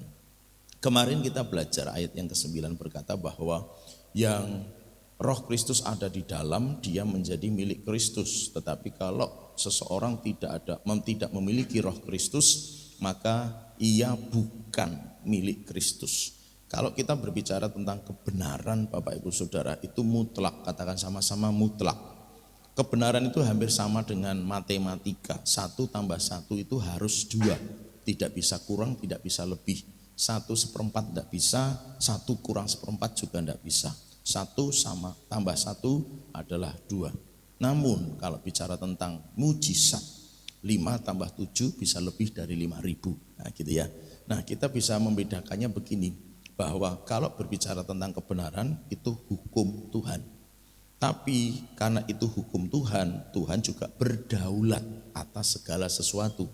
Kemarin kita belajar ayat yang ke-9 berkata bahwa yang Roh Kristus ada di dalam, dia menjadi milik Kristus. Tetapi kalau seseorang tidak memiliki Roh Kristus, maka ia bukan milik Kristus. Kalau kita berbicara tentang kebenaran Bapak Ibu Saudara, itu mutlak, katakan sama-sama mutlak. Kebenaran itu hampir sama dengan matematika, 1 tambah 1 itu harus 2, tidak bisa kurang, tidak bisa lebih. 1/4 tidak bisa, 1 kurang 1/4 juga tidak bisa. 1 sama tambah 1 adalah 2. Namun kalau bicara tentang mujizat, 5 tambah 7 bisa lebih dari 5.000. Nah gitu ya. Nah kita bisa membedakannya begini, bahwa kalau berbicara tentang kebenaran itu hukum Tuhan. Tapi karena itu hukum Tuhan, Tuhan juga berdaulat atas segala sesuatu.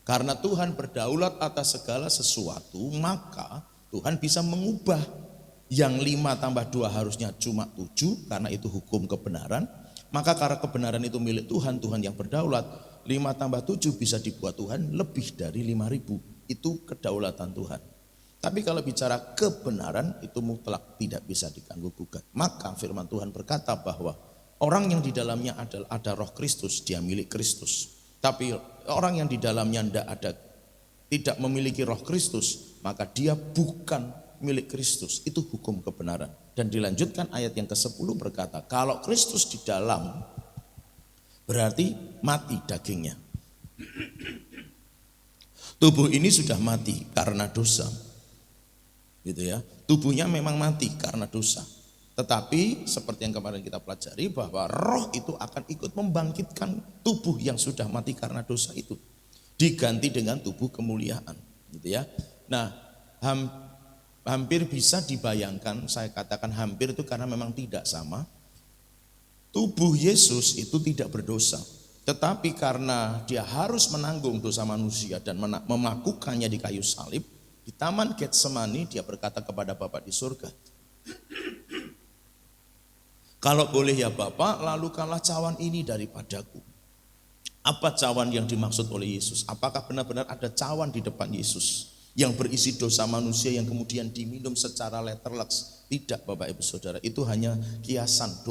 Karena Tuhan berdaulat atas segala sesuatu, maka Tuhan bisa mengubah yang 5 tambah 2 harusnya cuma 7, karena itu hukum kebenaran. Maka karena kebenaran itu milik Tuhan, Tuhan yang berdaulat, 5 tambah 7 bisa dibuat Tuhan lebih dari 5.000. Itu kedaulatan Tuhan. Tapi kalau bicara kebenaran itu mutlak, tidak bisa diganggu gugat. Maka firman Tuhan berkata bahwa orang yang di dalamnya ada Roh Kristus, dia milik Kristus. Tapi orang yang di dalamnya tidak memiliki Roh Kristus, maka dia bukan milik Kristus. Itu hukum kebenaran. Dan dilanjutkan ayat yang ke-10 berkata, kalau Kristus di dalam, berarti mati dagingnya. Tubuh ini sudah mati karena dosa, gitu ya. Tubuhnya memang mati karena dosa. Tetapi seperti yang kemarin kita pelajari bahwa roh itu akan ikut membangkitkan tubuh yang sudah mati karena dosa itu, diganti dengan tubuh kemuliaan, gitu ya. Nah, hampir bisa dibayangkan, saya katakan hampir itu karena memang tidak sama. Tubuh Yesus itu tidak berdosa, tetapi karena dia harus menanggung dosa manusia dan melakukannya di kayu salib, di Taman Getsemani dia berkata kepada Bapa di surga, kalau boleh ya Bapa, lalukanlah cawan ini daripadaku. Apa cawan yang dimaksud oleh Yesus? Apakah benar-benar ada cawan di depan Yesus yang berisi dosa manusia yang kemudian diminum secara letterleks? Tidak, Bapak Ibu Saudara, itu hanya kiasan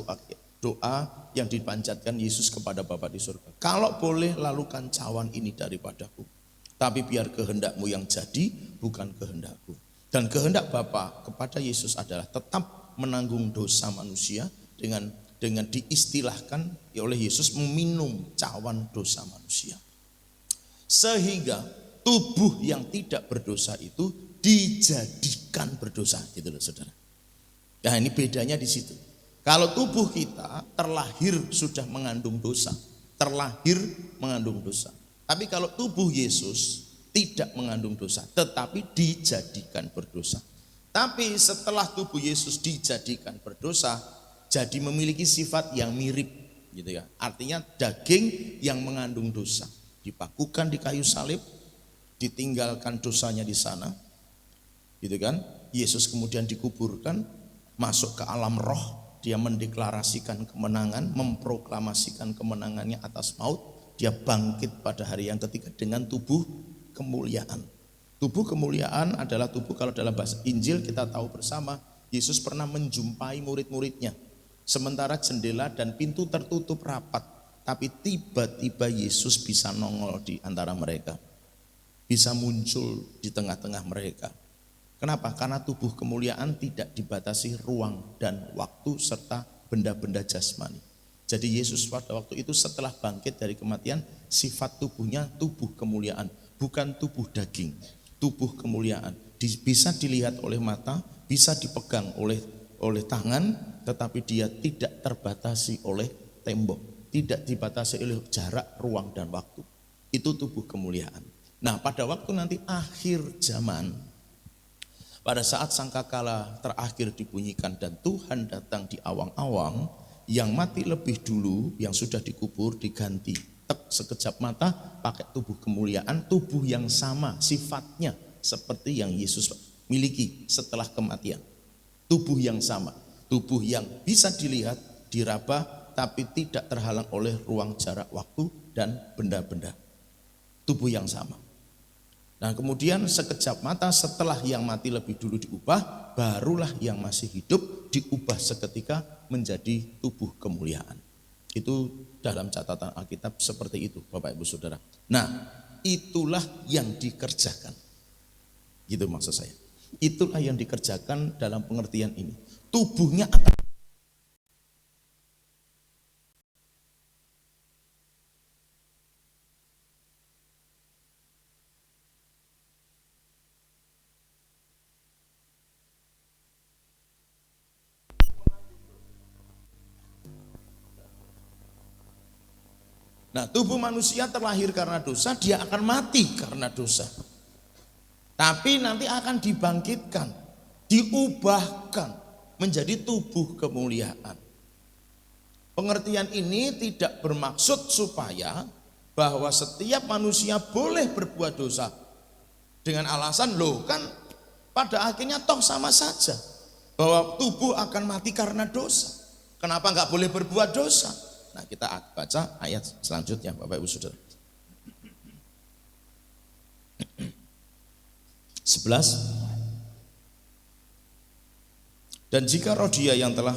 doa yang dipanjatkan Yesus kepada Bapa di surga. Kalau boleh, lalukan cawan ini daripadaku, tapi biar kehendakmu yang jadi, bukan kehendakku. Dan kehendak Bapa kepada Yesus adalah tetap menanggung dosa manusia dengan diistilahkan oleh Yesus meminum cawan dosa manusia. Sehingga tubuh yang tidak berdosa itu dijadikan berdosa, gitu loh saudara. Nah ini bedanya di situ. Kalau tubuh kita terlahir sudah mengandung dosa, terlahir mengandung dosa. Tapi kalau tubuh Yesus tidak mengandung dosa, tetapi dijadikan berdosa. Tapi setelah tubuh Yesus dijadikan berdosa, jadi memiliki sifat yang mirip, gitu ya. Artinya daging yang mengandung dosa, dipakukan di kayu salib, ditinggalkan dosanya di sana, gitu kan. Yesus kemudian dikuburkan, masuk ke alam roh, dia mendeklarasikan kemenangan, memproklamasikan kemenangannya atas maut. Dia bangkit pada hari yang ketiga dengan tubuh kemuliaan. Tubuh kemuliaan adalah tubuh, kalau dalam bahasa Injil kita tahu bersama, Yesus pernah menjumpai murid-muridnya. Sementara jendela dan pintu tertutup rapat, tapi tiba-tiba Yesus bisa nongol di antara mereka, bisa muncul di tengah-tengah mereka. Kenapa? Karena tubuh kemuliaan tidak dibatasi ruang dan waktu serta benda-benda jasmani. Jadi Yesus pada waktu itu setelah bangkit dari kematian, sifat tubuhnya tubuh kemuliaan, bukan tubuh daging, tubuh kemuliaan. Bisa dilihat oleh mata, bisa dipegang oleh tangan, tetapi dia tidak terbatasi oleh tembok, tidak dibatasi oleh jarak, ruang dan waktu. Itu tubuh kemuliaan. Nah, pada waktu nanti akhir zaman, pada saat sangkakala terakhir dibunyikan dan Tuhan datang di awang-awang, yang mati lebih dulu, yang sudah dikubur diganti, sekejap mata pakai tubuh kemuliaan, tubuh yang sama sifatnya seperti yang Yesus miliki setelah kematian. Tubuh yang sama, tubuh yang bisa dilihat, diraba, tapi tidak terhalang oleh ruang, jarak, waktu dan benda-benda. Tubuh yang sama. Nah kemudian sekejap mata setelah yang mati lebih dulu diubah, barulah yang masih hidup diubah seketika menjadi tubuh kemuliaan. Itu dalam catatan Alkitab seperti itu, Bapak Ibu Saudara. Nah itulah yang dikerjakan, gitu maksud saya. Itulah yang dikerjakan dalam pengertian ini. Tubuhnya akan. Nah, tubuh manusia terlahir karena dosa, dia akan mati karena dosa. Tapi nanti akan dibangkitkan, diubahkan menjadi tubuh kemuliaan. Pengertian ini tidak bermaksud supaya bahwa setiap manusia boleh berbuat dosa dengan alasan, loh kan pada akhirnya toh sama saja, bahwa tubuh akan mati karena dosa. Kenapa nggak boleh berbuat dosa? Nah kita baca ayat selanjutnya Bapak Ibu Saudara. 11. Dan jika roh Dia yang telah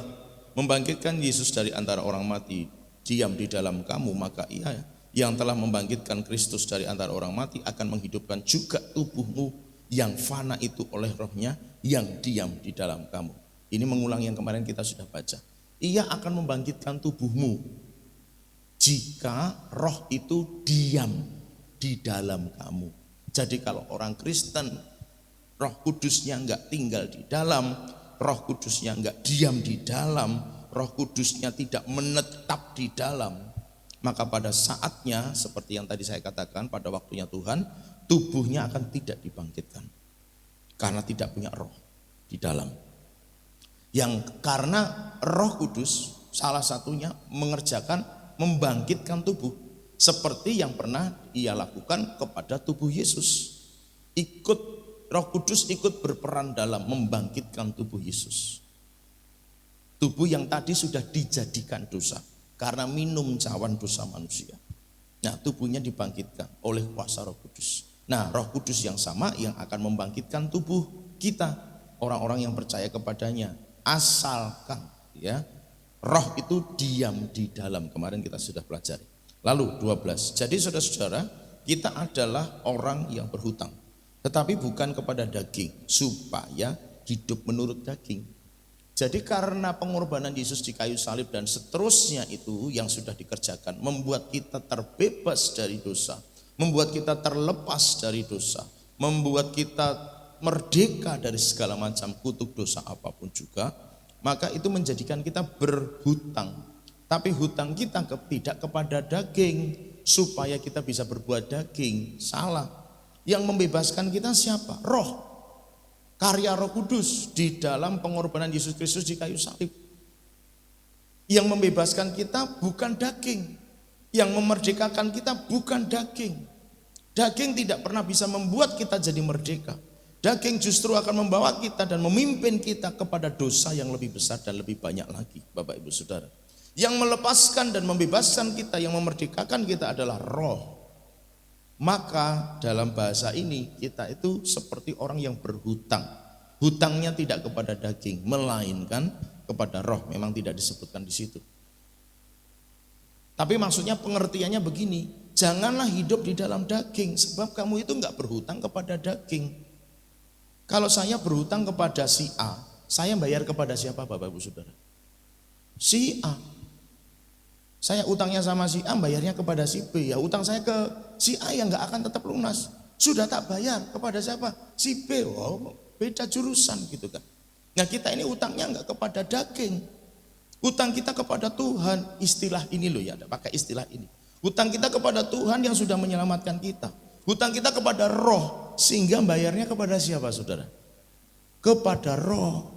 membangkitkan Yesus dari antara orang mati diam di dalam kamu, maka Ia yang telah membangkitkan Kristus dari antara orang mati akan menghidupkan juga tubuhmu yang fana itu oleh rohnya yang diam di dalam kamu. Ini mengulang yang kemarin kita sudah baca. Ia akan membangkitkan tubuhmu jika roh itu diam di dalam kamu. Jadi kalau orang Kristen, Roh Kudusnya enggak tinggal di dalam, Roh Kudusnya enggak diam di dalam, Roh Kudusnya tidak menetap di dalam, maka pada saatnya seperti yang tadi saya katakan, pada waktunya Tuhan, tubuhnya akan tidak dibangkitkan karena tidak punya roh di dalam. Yang karena Roh Kudus salah satunya mengerjakan membangkitkan tubuh seperti yang pernah Ia lakukan kepada tubuh Yesus. Roh Kudus ikut berperan dalam membangkitkan tubuh Yesus. Tubuh yang tadi sudah dijadikan dosa karena minum cawan dosa manusia. Nah, tubuhnya dibangkitkan oleh kuasa Roh Kudus. Nah, Roh Kudus yang sama yang akan membangkitkan tubuh kita, orang-orang yang percaya kepadanya. Asalkan ya, Roh itu diam di dalam. Kemarin kita sudah pelajari. Lalu 12. Jadi saudara-saudara, kita adalah orang yang berhutang, tetapi bukan kepada daging, supaya hidup menurut daging. Jadi karena pengorbanan Yesus di kayu salib dan seterusnya itu yang sudah dikerjakan, membuat kita terbebas dari dosa, membuat kita terlepas dari dosa, membuat kita merdeka dari segala macam kutuk dosa apapun juga, maka itu menjadikan kita berhutang. Tapi hutang kita tidak kepada daging, supaya kita bisa berbuat daging. Salah. Yang membebaskan kita siapa? Roh. Karya Roh Kudus di dalam pengorbanan Yesus Kristus di kayu salib. Yang membebaskan kita bukan daging. Yang memerdekakan kita bukan daging. Daging tidak pernah bisa membuat kita jadi merdeka. Daging justru akan membawa kita dan memimpin kita kepada dosa yang lebih besar dan lebih banyak lagi, Bapak Ibu Saudara. Yang melepaskan dan membebaskan kita, yang memerdekakan kita adalah Roh. Maka dalam bahasa ini kita itu seperti orang yang berhutang. Hutangnya tidak kepada daging, melainkan kepada roh. Memang tidak disebutkan di situ. Tapi maksudnya pengertiannya begini, janganlah hidup di dalam daging, sebab kamu itu enggak berhutang kepada daging. Kalau saya berhutang kepada si A, saya bayar kepada siapa, Bapak Ibu Saudara? Si A. Saya utangnya sama si A, bayarnya kepada si B. Ya utang saya ke si A yang gak akan tetap lunas. Sudah tak bayar kepada siapa? Si B. Wow, beda jurusan gitu kan. Nah kita ini utangnya gak kepada daging. Utang kita kepada Tuhan. Istilah ini loh ya, ada pakai istilah ini. Utang kita kepada Tuhan yang sudah menyelamatkan kita. Hutang kita kepada roh. Sehingga bayarnya kepada siapa saudara? Kepada roh.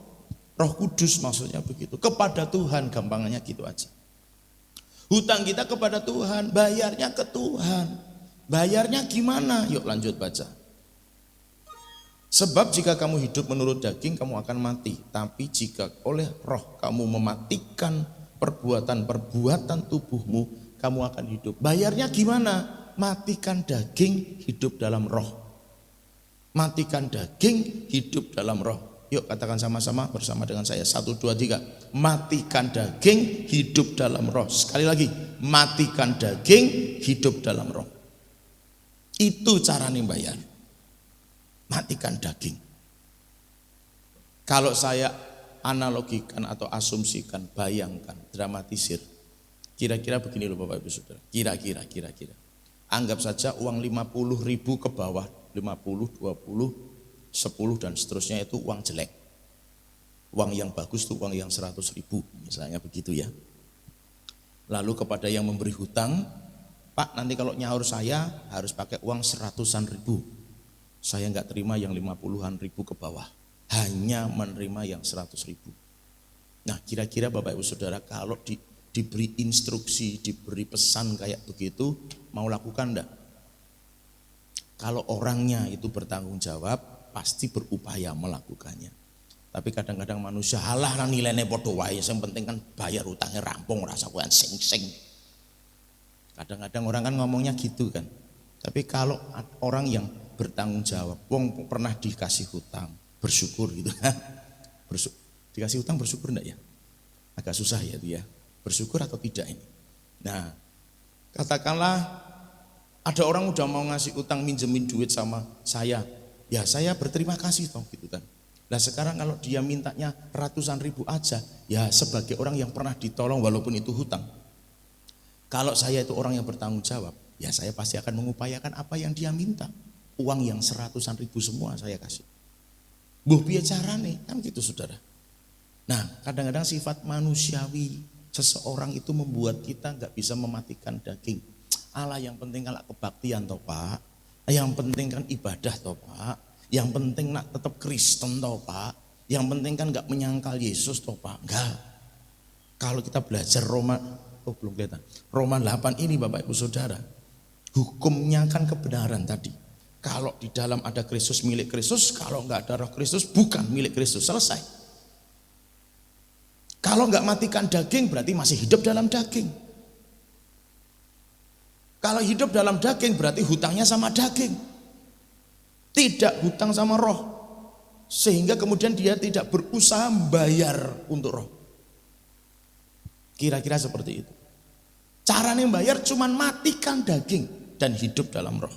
Roh Kudus maksudnya begitu. Kepada Tuhan, gampangannya gitu aja. Hutang kita kepada Tuhan, bayarnya ke Tuhan. Bayarnya gimana? Yuk lanjut baca. Sebab jika kamu hidup menurut daging, kamu akan mati. Tapi jika oleh roh kamu mematikan perbuatan-perbuatan tubuhmu, kamu akan hidup. Bayarnya gimana? Matikan daging, hidup dalam roh. Matikan daging, hidup dalam roh. Yuk katakan sama-sama bersama dengan saya. 1, 2, 3. Matikan daging, hidup dalam roh. Sekali lagi, matikan daging, hidup dalam roh. Itu cara nih bayar. Matikan daging. Kalau saya analogikan atau asumsikan, bayangkan, dramatisir. Kira-kira begini loh Bapak Ibu Saudara. Kira-kira. Anggap saja uang 50.000 ke bawah, 50, 20, 10 dan seterusnya itu uang jelek. Uang yang bagus itu uang yang 100.000 misalnya begitu ya. Lalu kepada yang memberi hutang, Pak nanti kalau nyaur saya harus pakai uang 100-an ribu. Saya enggak terima yang 50-an ribu ke bawah, hanya menerima yang 100.000. Nah kira-kira Bapak Ibu Saudara kalau diberi instruksi, diberi pesan kayak begitu, mau lakukan enggak? Kalau orangnya itu bertanggung jawab, pasti berupaya melakukannya. Tapi kadang-kadang manusia halah nilainya podo wae, yang penting kan bayar utangnya rampung, rasa kuan sing-sing. Kadang-kadang orang kan ngomongnya gitu kan. Tapi kalau orang yang bertanggung jawab, wong pernah dikasih hutang, bersyukur gitu kan. Dikasih hutang bersyukur enggak ya? Agak susah ya itu ya. Bersyukur atau tidak ini. Nah, katakanlah ada orang udah mau ngasih utang, minjemin duit sama saya. Ya saya berterima kasih toh gitu kan. Nah sekarang kalau dia mintanya ratusan ribu aja, ya sebagai orang yang pernah ditolong walaupun itu hutang. Kalau saya itu orang yang bertanggung jawab, ya saya pasti akan mengupayakan apa yang dia minta. Uang yang 100-an ribu semua saya kasih. Mbuh piye carane kan gitu saudara. Nah kadang-kadang sifat manusiawi seseorang itu membuat kita gak bisa mematikan daging. Allah yang penting kalau kebaktian toh Pak, yang penting kan ibadah toh Pak, yang penting nak tetap Kristen toh Pak, yang penting kan gak menyangkal Yesus toh Pak. Enggak. Kalau kita belajar Roma 8 ini Bapak Ibu Saudara, hukumnya kan kebenaran tadi. Kalau di dalam ada Kristus milik Kristus, kalau enggak ada Roh Kristus bukan milik Kristus, selesai. Kalau enggak matikan daging berarti masih hidup dalam daging. Kalau hidup dalam daging berarti hutangnya sama daging. Tidak hutang sama roh. Sehingga kemudian dia tidak berusaha membayar untuk roh. Kira-kira seperti itu. Caranya membayar cuma matikan daging dan hidup dalam roh.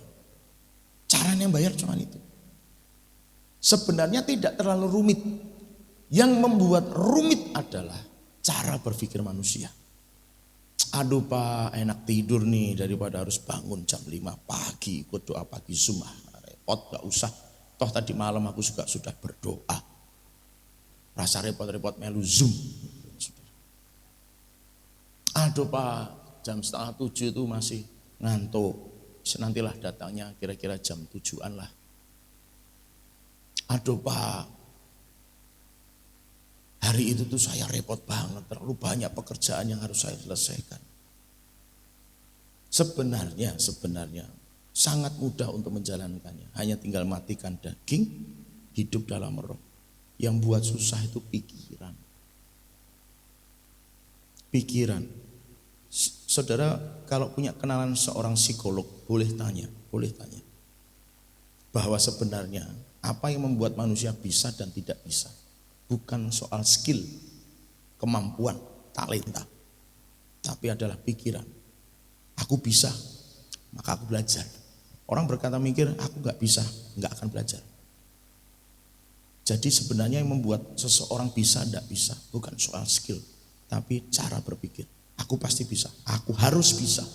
Caranya membayar cuma itu. Sebenarnya tidak terlalu rumit. Yang membuat rumit adalah cara berpikir manusia. Aduh Pak, enak tidur nih daripada harus bangun jam 5 pagi ikut doa pagi Zoom. Repot, gak usah. Toh tadi malam aku juga sudah berdoa. Rasa repot-repot melu Zoom. Aduh Pak, jam 6:30 itu masih ngantuk. Nantilah datangnya kira-kira jam 7-an lah. Aduh Pak, hari itu tuh saya repot banget, terlalu banyak pekerjaan yang harus saya selesaikan. Sebenarnya sangat mudah untuk menjalankannya. Hanya tinggal matikan daging, hidup dalam roh. Yang buat susah itu pikiran. Pikiran. Saudara kalau punya kenalan seorang psikolog, boleh tanya. Bahwa sebenarnya apa yang membuat manusia bisa dan tidak bisa. Bukan soal skill, kemampuan, talenta. Tapi adalah pikiran. Aku bisa, maka aku belajar. Orang berkata mikir, aku gak bisa, gak akan belajar. Jadi sebenarnya yang membuat seseorang bisa, tidak bisa, bukan soal skill, tapi cara berpikir. Aku pasti bisa, aku harus bisa.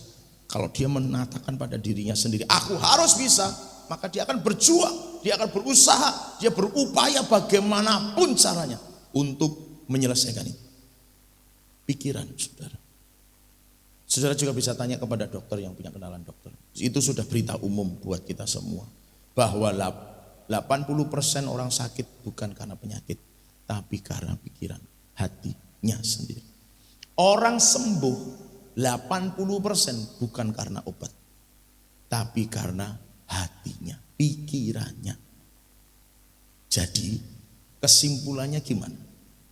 Kalau dia menatakan pada dirinya sendiri, aku harus bisa, maka dia akan berjuang, dia akan berusaha, dia berupaya bagaimanapun caranya untuk menyelesaikan itu. Pikiran, saudara. Saudara juga bisa tanya kepada dokter yang punya kenalan dokter. Itu sudah berita umum buat kita semua. Bahwa 80% orang sakit bukan karena penyakit, tapi karena pikiran, hatinya sendiri. Orang sembuh 80% bukan karena obat, tapi karena hatinya, pikirannya. Jadi kesimpulannya gimana?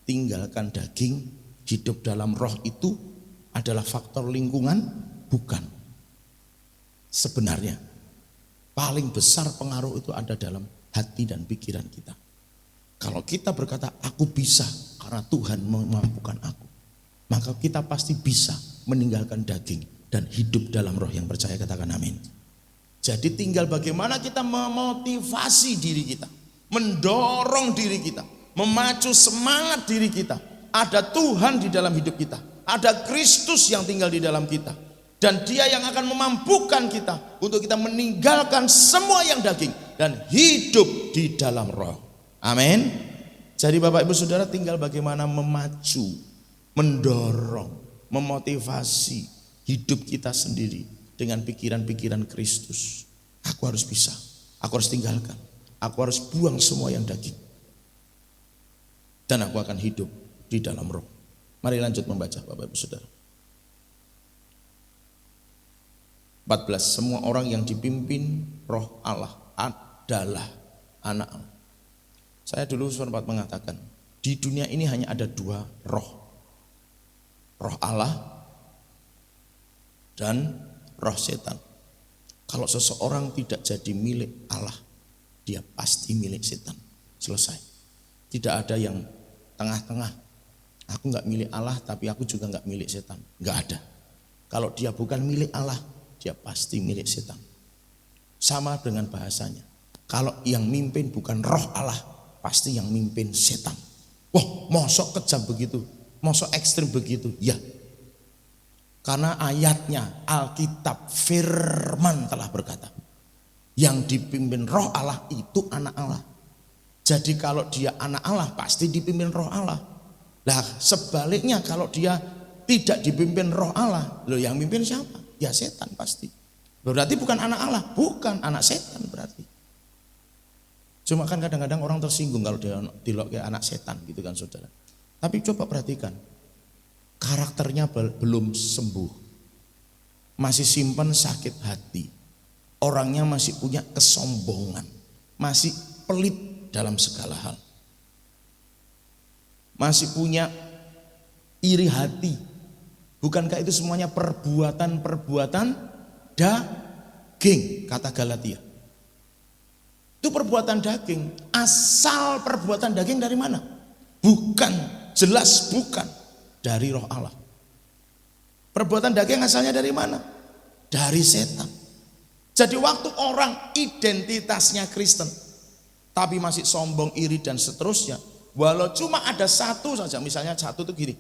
Tinggalkan daging, hidup dalam roh itu adalah faktor lingkungan? Bukan. Sebenarnya paling besar pengaruh itu ada dalam hati dan pikiran kita. Kalau kita berkata aku bisa karena Tuhan memampukan aku, maka kita pasti bisa meninggalkan daging dan hidup dalam roh. Yang percaya katakan amin. Jadi tinggal bagaimana kita memotivasi diri kita, mendorong diri kita, memacu semangat diri kita. Ada Tuhan di dalam hidup kita, ada Kristus yang tinggal di dalam kita, dan Dia yang akan memampukan kita untuk kita meninggalkan semua yang daging dan hidup di dalam roh. Amin. Jadi Bapak Ibu Saudara tinggal bagaimana memacu, mendorong, memotivasi hidup kita sendiri dengan pikiran-pikiran Kristus. Aku harus bisa, aku harus tinggalkan, aku harus buang semua yang daging, dan aku akan hidup di dalam roh. Mari lanjut membaca Bapak Ibu Saudara. 14. Semua orang yang dipimpin roh Allah adalah anak Allah. Saya dulu sempat mengatakan, di dunia ini hanya ada 2 roh. Roh Allah dan roh setan. Kalau seseorang tidak jadi milik Allah, dia pasti milik setan. Selesai. Tidak ada yang tengah-tengah. Aku gak milik Allah tapi aku juga gak milik setan. Gak ada. Kalau dia bukan milik Allah, dia pasti milik setan. Sama dengan bahasanya. Kalau yang mimpin bukan roh Allah, pasti yang mimpin setan. Wah, mosok kejam begitu, mosok ekstrim begitu. Ya, karena ayatnya Alkitab firman telah berkata, yang dipimpin roh Allah itu anak Allah. Jadi kalau dia anak Allah pasti dipimpin roh Allah. Nah sebaliknya kalau dia tidak dipimpin roh Allah, loh yang mimpin siapa? Ya setan pasti. Berarti bukan anak Allah, bukan anak setan berarti. Cuma kan kadang-kadang orang tersinggung kalau dia dilok kayak anak setan gitu kan saudara. Tapi coba perhatikan, karakternya belum sembuh, masih simpan sakit hati, orangnya masih punya kesombongan, masih pelit dalam segala hal, masih punya iri hati. Bukankah itu semuanya perbuatan-perbuatan daging, kata Galatia. Itu perbuatan daging. Asal perbuatan daging dari mana? Bukan, jelas bukan dari Roh Allah. Perbuatan daging asalnya dari mana? Dari setan. Jadi waktu orang identitasnya Kristen, tapi masih sombong, iri dan seterusnya, walau cuma ada satu saja, misalnya satu itu gini,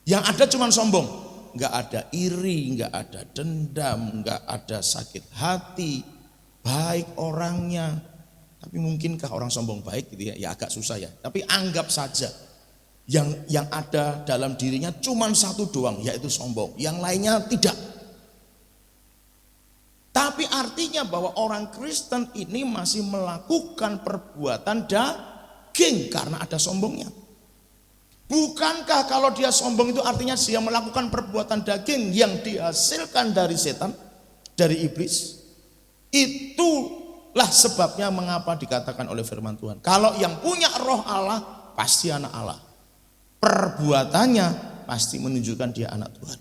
yang ada cuma sombong, nggak ada iri, nggak ada dendam, nggak ada sakit hati, baik orangnya. Tapi mungkinkah orang sombong baik gitu ya? Ya agak susah ya. Tapi anggap saja yang ada dalam dirinya cuma satu doang, yaitu sombong. Yang lainnya tidak. Tapi artinya bahwa orang Kristen ini masih melakukan perbuatan daging karena ada sombongnya. Bukankah kalau dia sombong itu artinya dia melakukan perbuatan daging yang dihasilkan dari setan, dari iblis? Itulah sebabnya mengapa dikatakan oleh firman Tuhan, kalau yang punya Roh Allah pasti anak Allah. Perbuatannya pasti menunjukkan dia anak Tuhan.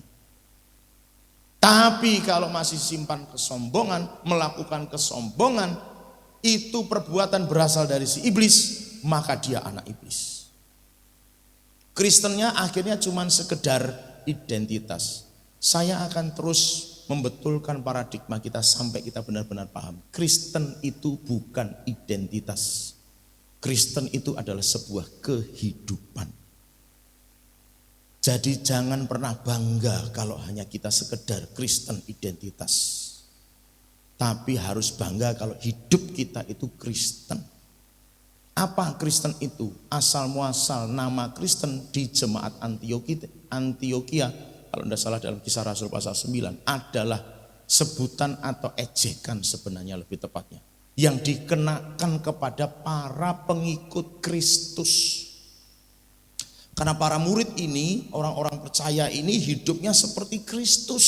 Tapi kalau masih simpan kesombongan, melakukan kesombongan, itu perbuatan berasal dari si iblis, maka dia anak iblis. Kristennya akhirnya cuma sekedar identitas. Saya akan terus membetulkan paradigma kita sampai kita benar-benar paham. Kristen itu bukan identitas. Kristen itu adalah sebuah kehidupan. Jadi jangan pernah bangga kalau hanya kita sekedar Kristen identitas. Tapi harus bangga kalau hidup kita itu Kristen. Apa Kristen itu? Asal muasal nama Kristen di jemaat Antioquia, kalau tidak salah dalam Kisah Rasul pasal 9, adalah sebutan atau ejekan sebenarnya lebih tepatnya, yang dikenakan kepada para pengikut Kristus. Karena para murid ini, orang-orang percaya ini hidupnya seperti Kristus.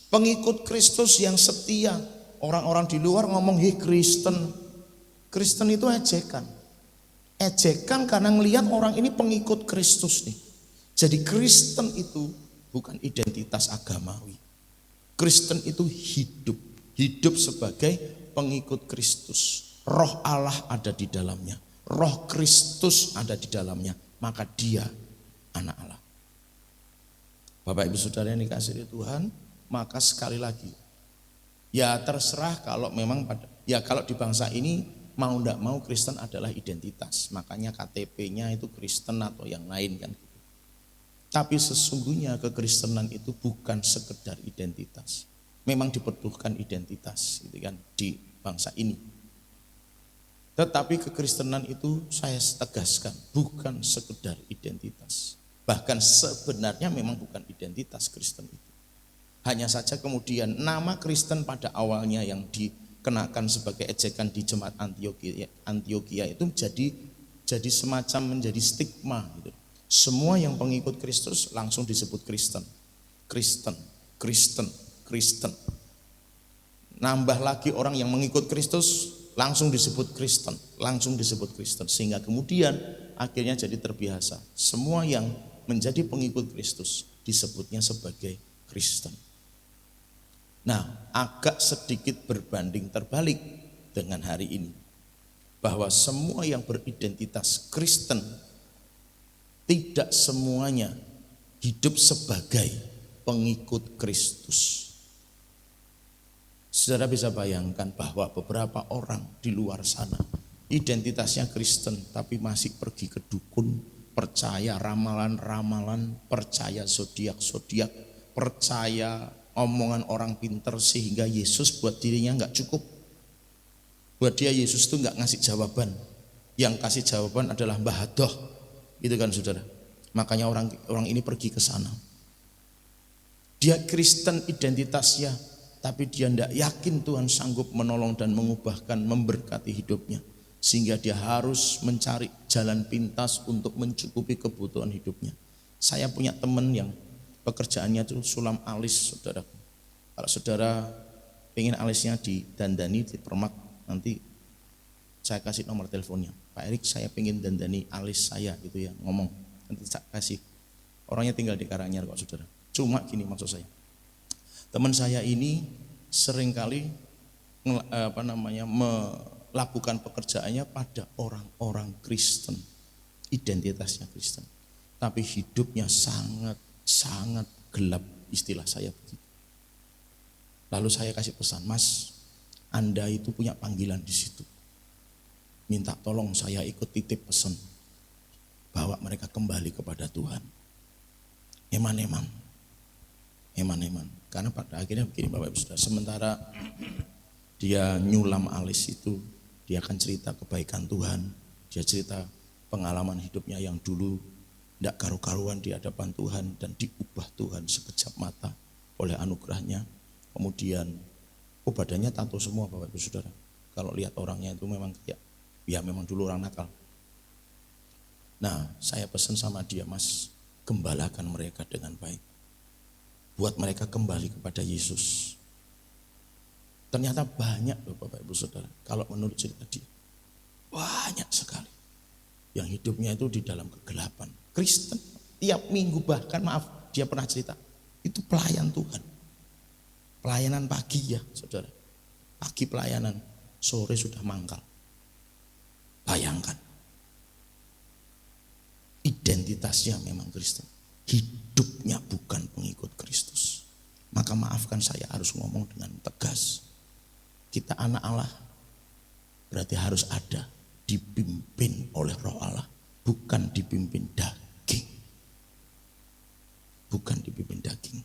Pengikut Kristus yang setia. Orang-orang di luar ngomong, "Hei Kristen." Kristen itu ejekan. Ejekan karena ngelihat orang ini pengikut Kristus nih. Jadi Kristen itu bukan identitas agamawi. Kristen itu hidup. Hidup sebagai pengikut Kristus. Roh Allah ada di dalamnya. Roh Kristus ada di dalamnya. Maka dia anak Allah. Bapak Ibu Saudara yang dikasihi Tuhan, maka sekali lagi, ya terserah kalau memang kalau di bangsa ini mau tidak mau Kristen adalah identitas. Makanya KTP-nya itu Kristen atau yang lain kan. Tapi sesungguhnya kekristenan itu bukan sekedar identitas. Memang diperlukan identitas gitu kan di bangsa ini. Tetapi kekristenan itu saya tegaskan bukan sekedar identitas. Bahkan sebenarnya memang bukan identitas Kristen itu. Hanya saja kemudian nama Kristen pada awalnya yang dikenakan sebagai ejekan di jemaat Antioquia itu jadi semacam menjadi stigma gitu. Semua yang pengikut Kristus langsung disebut Kristen. Kristen, Kristen, Kristen. Nambah lagi orang yang mengikut Kristus langsung disebut Kristen, langsung disebut Kristen. Sehingga kemudian akhirnya jadi terbiasa. Semua yang menjadi pengikut Kristus disebutnya sebagai Kristen. Nah, agak sedikit berbanding terbalik dengan hari ini. Bahwa semua yang beridentitas Kristen tidak semuanya hidup sebagai pengikut Kristus. Saudara bisa bayangkan bahwa beberapa orang di luar sana identitasnya Kristen tapi masih pergi ke dukun, percaya ramalan-ramalan, percaya zodiak-zodiak, percaya omongan orang pinter sehingga Yesus buat dirinya nggak cukup. Buat dia Yesus itu nggak ngasih jawaban. Yang kasih jawaban adalah Mbah Hadoh, gitu kan saudara. Makanya orang ini pergi ke sana. Dia Kristen identitasnya, tapi dia tidak yakin Tuhan sanggup menolong dan mengubahkan, memberkati hidupnya. Sehingga dia harus mencari jalan pintas untuk mencukupi kebutuhan hidupnya. Saya punya teman yang pekerjaannya itu sulam alis, saudara. Kalau saudara pengen alisnya didandani, dipermak, nanti saya kasih nomor teleponnya. Pak Erik, saya pengen dandani alis saya gitu ya, ngomong. Nanti saya kasih. Orangnya tinggal di Karanganyar kok saudara. Cuma gini maksud saya. Teman saya ini seringkali melakukan pekerjaannya pada orang-orang Kristen, identitasnya Kristen, tapi hidupnya sangat gelap, istilah saya begitu. Lalu saya kasih pesan, Mas, Anda itu punya panggilan di situ. Minta tolong saya ikut titip pesan, bawa mereka kembali kepada Tuhan. Eman-eman. Karena pada akhirnya begini Bapak Ibu Saudara, sementara dia nyulam alis itu, dia akan cerita kebaikan Tuhan, dia cerita pengalaman hidupnya yang dulu tidak karu-karuan di hadapan Tuhan dan diubah Tuhan sekejap mata oleh anugerahnya. Kemudian badannya tato semua Bapak Ibu Saudara. Kalau lihat orangnya itu memang kayak, ya memang dulu orang nakal. Nah, saya pesan sama dia, Mas, gembalakan mereka dengan baik. Buat mereka kembali kepada Yesus. Ternyata banyak loh Bapak Ibu Saudara, kalau menurut cerita dia, banyak sekali yang hidupnya itu di dalam kegelapan. Kristen, tiap minggu bahkan dia pernah cerita, itu pelayan Tuhan. Pelayanan pagi ya saudara, pagi pelayanan, sore sudah mangkal. Bayangkan, identitasnya memang Kristen, hidupnya bukan pengikut Kristus. Maka maafkan saya harus ngomong dengan tegas. Kita anak Allah, berarti harus ada dipimpin oleh Roh Allah, bukan dipimpin daging. Bukan dipimpin daging.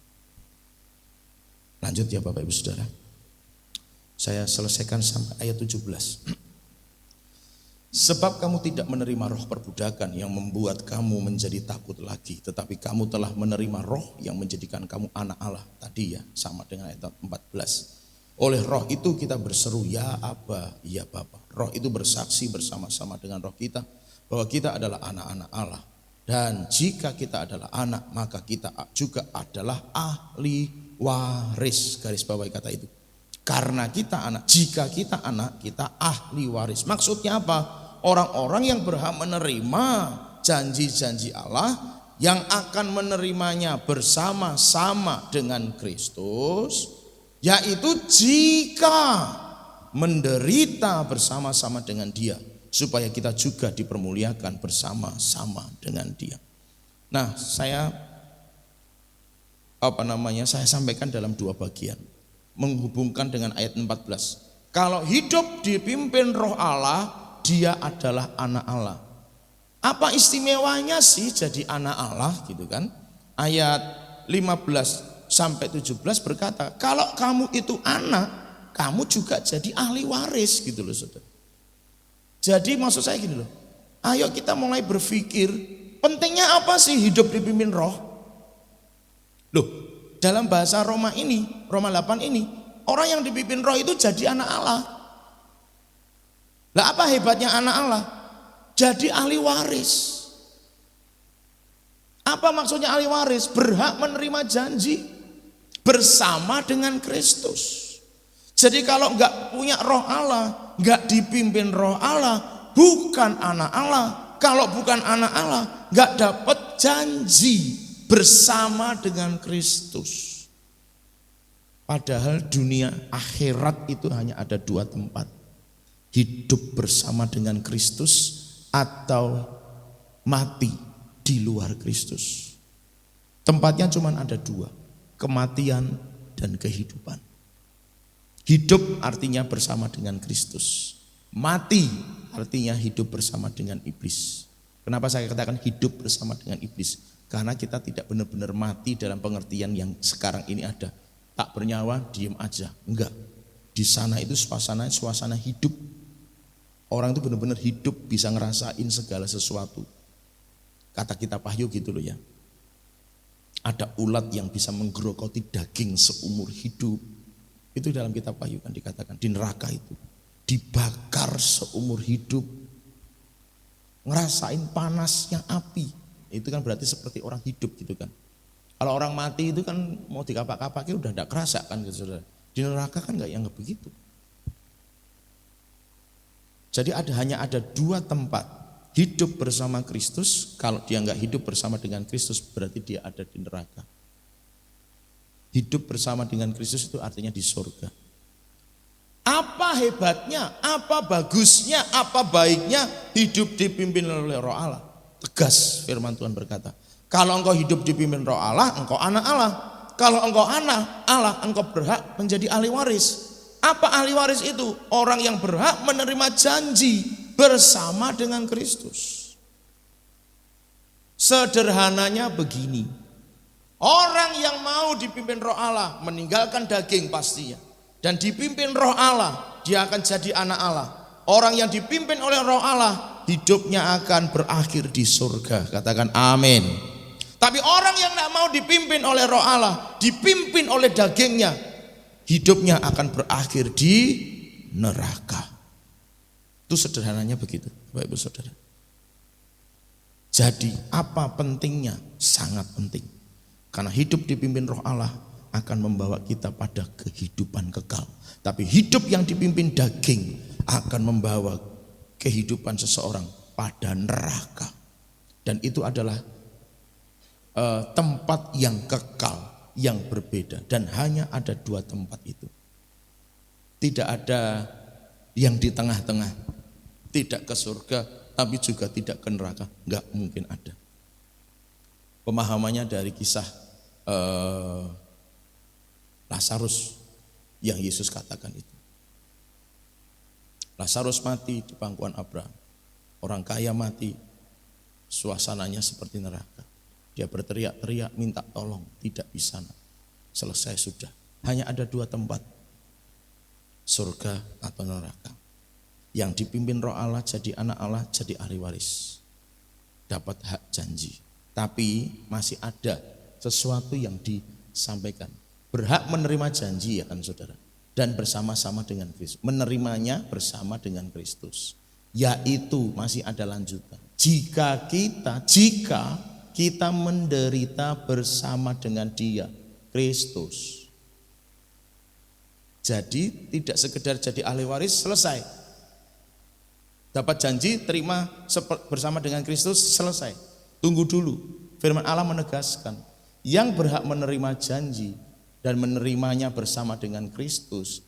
Lanjut ya Bapak Ibu Saudara. Saya selesaikan sampai ayat 17. Sebab kamu tidak menerima roh perbudakan yang membuat kamu menjadi takut lagi, tetapi kamu telah menerima roh yang menjadikan kamu anak Allah. Tadi ya, sama dengan ayat 14. Oleh roh itu kita berseru, ya Aba, ya Bapa. Roh itu bersaksi bersama-sama dengan roh kita bahwa kita adalah anak-anak Allah. Dan jika kita adalah anak, maka kita juga adalah ahli waris. Garis bawahi kata itu. Karena kita anak, jika kita anak, kita ahli waris. Maksudnya apa? Orang-orang yang berhak menerima janji-janji Allah, yang akan menerimanya bersama-sama dengan Kristus, yaitu jika menderita bersama-sama dengan Dia, supaya kita juga dipermuliakan bersama-sama dengan Dia. Nah, saya sampaikan dalam dua bagian, menghubungkan dengan ayat 14. Kalau hidup dipimpin Roh Allah, dia adalah anak Allah. Apa istimewanya sih jadi anak Allah gitu kan? Ayat 15 sampai 17 berkata, kalau kamu itu anak, kamu juga jadi ahli waris gitu loh saudara. Jadi maksud saya gini loh, ayo kita mulai berpikir, pentingnya apa sih hidup dipimpin Roh? Loh, dalam bahasa Roma 8 ini, orang yang dipimpin Roh itu jadi anak Allah. Lah apa hebatnya anak Allah? Jadi ahli waris. Apa maksudnya ahli waris? Berhak menerima janji bersama dengan Kristus. Jadi kalau enggak punya Roh Allah, enggak dipimpin Roh Allah, bukan anak Allah. Kalau bukan anak Allah, enggak dapat janji bersama dengan Kristus. Padahal dunia akhirat itu hanya ada dua tempat. Hidup bersama dengan Kristus atau mati di luar Kristus. Tempatnya cuma ada dua, kematian dan kehidupan. Hidup artinya bersama dengan Kristus. Mati artinya hidup bersama dengan iblis. Kenapa saya katakan hidup bersama dengan iblis? Karena kita tidak benar-benar mati dalam pengertian yang sekarang ini ada. Tak bernyawa, diem aja. Enggak. Di sana itu suasana hidup. Orang itu benar-benar hidup, bisa ngerasain segala sesuatu. Kata kitab Wahyu gitu loh ya. Ada ulat yang bisa menggerogoti daging seumur hidup. Itu dalam kitab Wahyu kan dikatakan, di neraka itu. Dibakar seumur hidup. Ngerasain panasnya api. Itu kan berarti seperti orang hidup gitu kan. Kalau orang mati itu kan mau dikapak-kapaknya udah tidak kerasa kan gitu saudara. Di neraka kan enggak yang begitu. Jadi hanya ada dua tempat. Hidup bersama Kristus, kalau dia enggak hidup bersama dengan Kristus berarti dia ada di neraka. Hidup bersama dengan Kristus itu artinya di surga. Apa hebatnya, apa bagusnya, apa baiknya hidup dipimpin oleh Roh Allah? Tegas firman Tuhan berkata, kalau engkau hidup dipimpin Roh Allah, engkau anak Allah. Kalau engkau anak Allah, engkau berhak menjadi ahli waris. Apa ahli waris itu? Orang yang berhak menerima janji bersama dengan Kristus. Sederhananya begini, orang yang mau dipimpin Roh Allah meninggalkan daging pastinya, dan dipimpin Roh Allah, dia akan jadi anak Allah. Orang yang dipimpin oleh Roh Allah, hidupnya akan berakhir di surga. Katakan amin. Tapi orang yang tidak mau dipimpin oleh Roh Allah, dipimpin oleh dagingnya, hidupnya akan berakhir di neraka. Itu sederhananya begitu, Bapak Ibu Saudara. Jadi apa pentingnya? Sangat penting. Karena hidup dipimpin Roh Allah akan membawa kita pada kehidupan kekal. Tapi hidup yang dipimpin daging akan membawa kehidupan seseorang pada neraka. Dan itu adalah tempat yang kekal, yang berbeda. Dan hanya ada dua tempat itu. Tidak ada yang di tengah-tengah. Tidak ke surga, tapi juga tidak ke neraka. Enggak mungkin ada. Pemahamannya dari kisah Lazarus yang Yesus katakan itu. Lazarus mati di pangkuan Abraham. Orang kaya mati, suasananya seperti neraka. Dia berteriak-teriak minta tolong, tidak bisa. Selesai sudah. Hanya ada dua tempat, surga atau neraka. Yang dipimpin Roh Allah jadi anak Allah, jadi ahli waris, dapat hak janji. Tapi masih ada sesuatu yang disampaikan. Berhak menerima janji, ya kan saudara, dan bersama-sama dengan Kristus. Menerimanya bersama dengan Kristus, yaitu masih ada lanjutan. Jika kita menderita bersama dengan Dia, Kristus. Jadi tidak sekedar jadi ahli waris selesai. Dapat janji, terima bersama dengan Kristus, selesai. Tunggu dulu. Firman Allah menegaskan, yang berhak menerima janji dan menerimanya bersama dengan Kristus,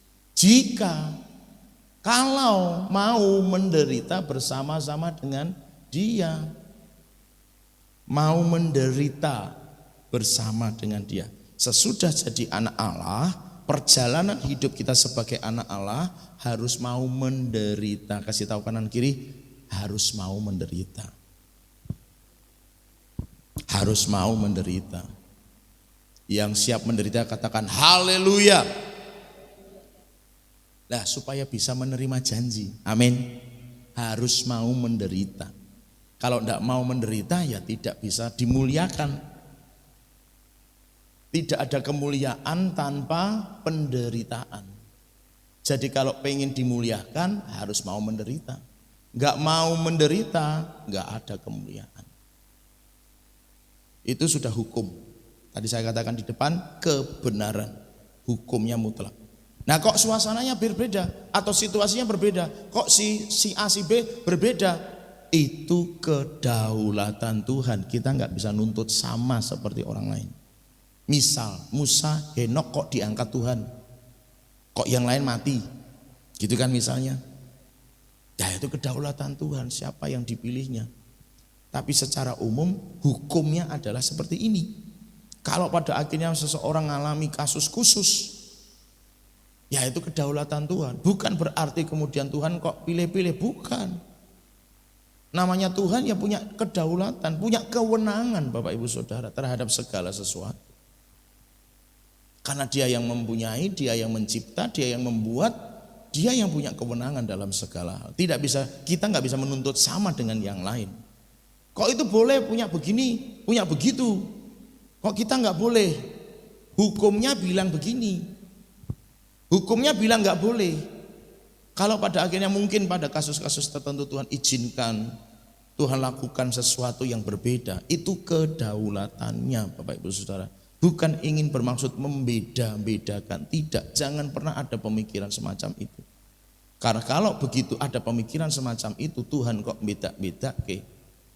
kalau mau menderita bersama-sama dengan Dia, mau menderita bersama dengan Dia. Sesudah jadi anak Allah, perjalanan hidup kita sebagai anak Allah harus mau menderita. Kasih tahu kanan kiri, harus mau menderita. Harus mau menderita. Yang siap menderita katakan haleluya. Nah, supaya bisa menerima janji, amin, harus mau menderita. Kalau tidak mau menderita, ya tidak bisa dimuliakan. Tidak ada kemuliaan tanpa penderitaan. Jadi kalau pengen dimuliakan harus mau menderita. Enggak mau menderita, enggak ada kemuliaan. Itu sudah hukum. Tadi saya katakan di depan, kebenaran. Hukumnya mutlak. Nah, kok suasananya berbeda atau situasinya berbeda? Kok si A si B berbeda? Itu kedaulatan Tuhan. Kita enggak bisa nuntut sama seperti orang lain. Misal Musa, Henok kok diangkat Tuhan, kok yang lain mati, gitu kan misalnya. Ya itu kedaulatan Tuhan, siapa yang dipilihnya. Tapi secara umum hukumnya adalah seperti ini. Kalau pada akhirnya seseorang mengalami kasus khusus, ya itu kedaulatan Tuhan. Bukan berarti kemudian Tuhan kok pilih-pilih, bukan. Namanya Tuhan ya punya kedaulatan, punya kewenangan Bapak Ibu Saudara terhadap segala sesuatu. Karena Dia yang mempunyai, Dia yang mencipta, Dia yang membuat, Dia yang punya kewenangan dalam segala hal. Tidak bisa, kita nggak bisa menuntut sama dengan yang lain. Kok itu boleh punya begini, punya begitu? Kok kita nggak boleh? Hukumnya bilang begini, hukumnya bilang nggak boleh. Kalau pada akhirnya mungkin pada kasus-kasus tertentu Tuhan izinkan, Tuhan lakukan sesuatu yang berbeda, itu kedaulatannya Bapak Ibu Saudara. Bukan ingin bermaksud membeda-bedakan, tidak, jangan pernah ada pemikiran semacam itu. Karena kalau begitu ada pemikiran semacam itu, Tuhan kok beda-beda ke,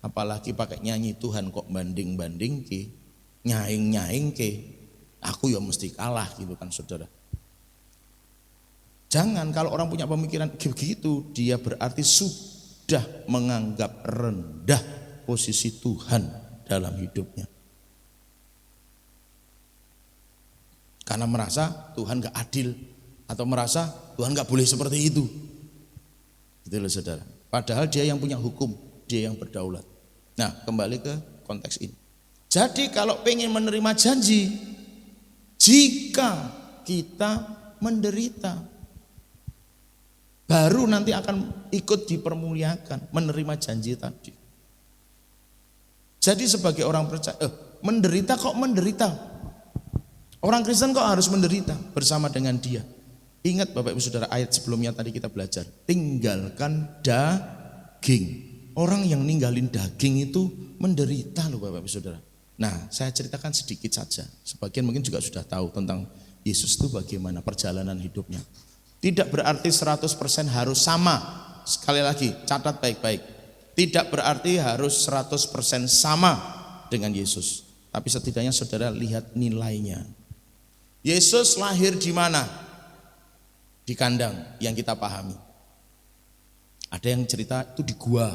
apalagi pakai nyanyi Tuhan kok banding-banding ke, nyaing-nyaing ke. aku ya mesti kalah gitu kan saudara. Jangan, kalau orang punya pemikiran begitu, dia berarti sudah menganggap rendah posisi Tuhan dalam hidupnya. Karena merasa Tuhan gak adil, atau merasa Tuhan gak boleh seperti itu. Gitu loh saudara. Padahal dia yang punya hukum, dia yang berdaulat. Nah, kembali ke konteks ini. Jadi kalau pengen menerima janji, jika kita menderita, baru nanti akan ikut dipermuliakan, menerima janji tadi. Jadi sebagai orang percaya, menderita kok menderita? Orang Kristen kok harus menderita bersama dengan dia? Ingat Bapak Ibu Saudara, ayat sebelumnya tadi kita belajar, tinggalkan daging. Orang yang ninggalin daging itu menderita loh Bapak Ibu Saudara. Nah, saya ceritakan sedikit saja. Sebagian mungkin juga sudah tahu tentang Yesus itu bagaimana perjalanan hidupnya. Tidak berarti 100% harus sama. Sekali lagi, catat baik-baik. Tidak berarti harus 100% sama dengan Yesus. Tapi setidaknya saudara lihat nilainya. Yesus lahir di mana? Di kandang yang kita pahami. Ada yang cerita itu di gua,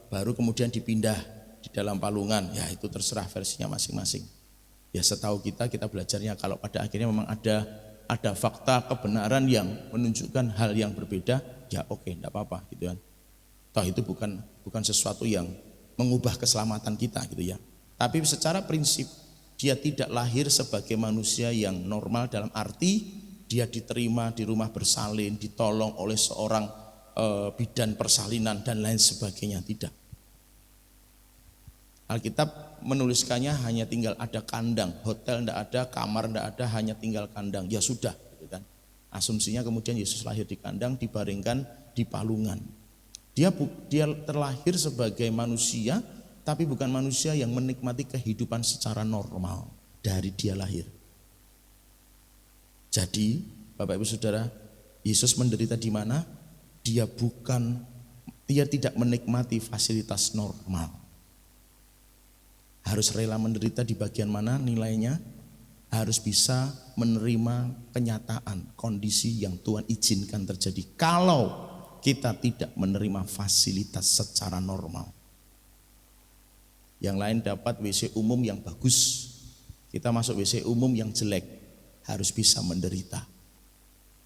baru kemudian dipindah di dalam palungan. Ya itu terserah versinya masing-masing. Ya setahu kita belajarnya kalau pada akhirnya memang ada fakta kebenaran yang menunjukkan hal yang berbeda, ya oke, enggak apa-apa gitu kan. Toh itu bukan sesuatu yang mengubah keselamatan kita gitu ya. Tapi secara prinsip dia tidak lahir sebagai manusia yang normal dalam arti dia diterima di rumah bersalin, ditolong oleh seorang bidan persalinan dan lain sebagainya, tidak. Alkitab menuliskannya hanya tinggal ada kandang, hotel enggak ada, kamar enggak ada, hanya tinggal kandang. Ya sudah, gitu kan. Asumsinya kemudian Yesus lahir di kandang, dibaringkan di palungan. Dia terlahir sebagai manusia, tapi bukan manusia yang menikmati kehidupan secara normal dari dia lahir. Jadi, Bapak Ibu Saudara, Yesus menderita di mana? Dia tidak menikmati fasilitas normal. Harus rela menderita di bagian mana nilainya? Harus bisa menerima kenyataan, kondisi yang Tuhan izinkan terjadi. Kalau kita tidak menerima fasilitas secara normal. Yang lain dapat WC umum yang bagus, kita masuk WC umum yang jelek, harus bisa menderita.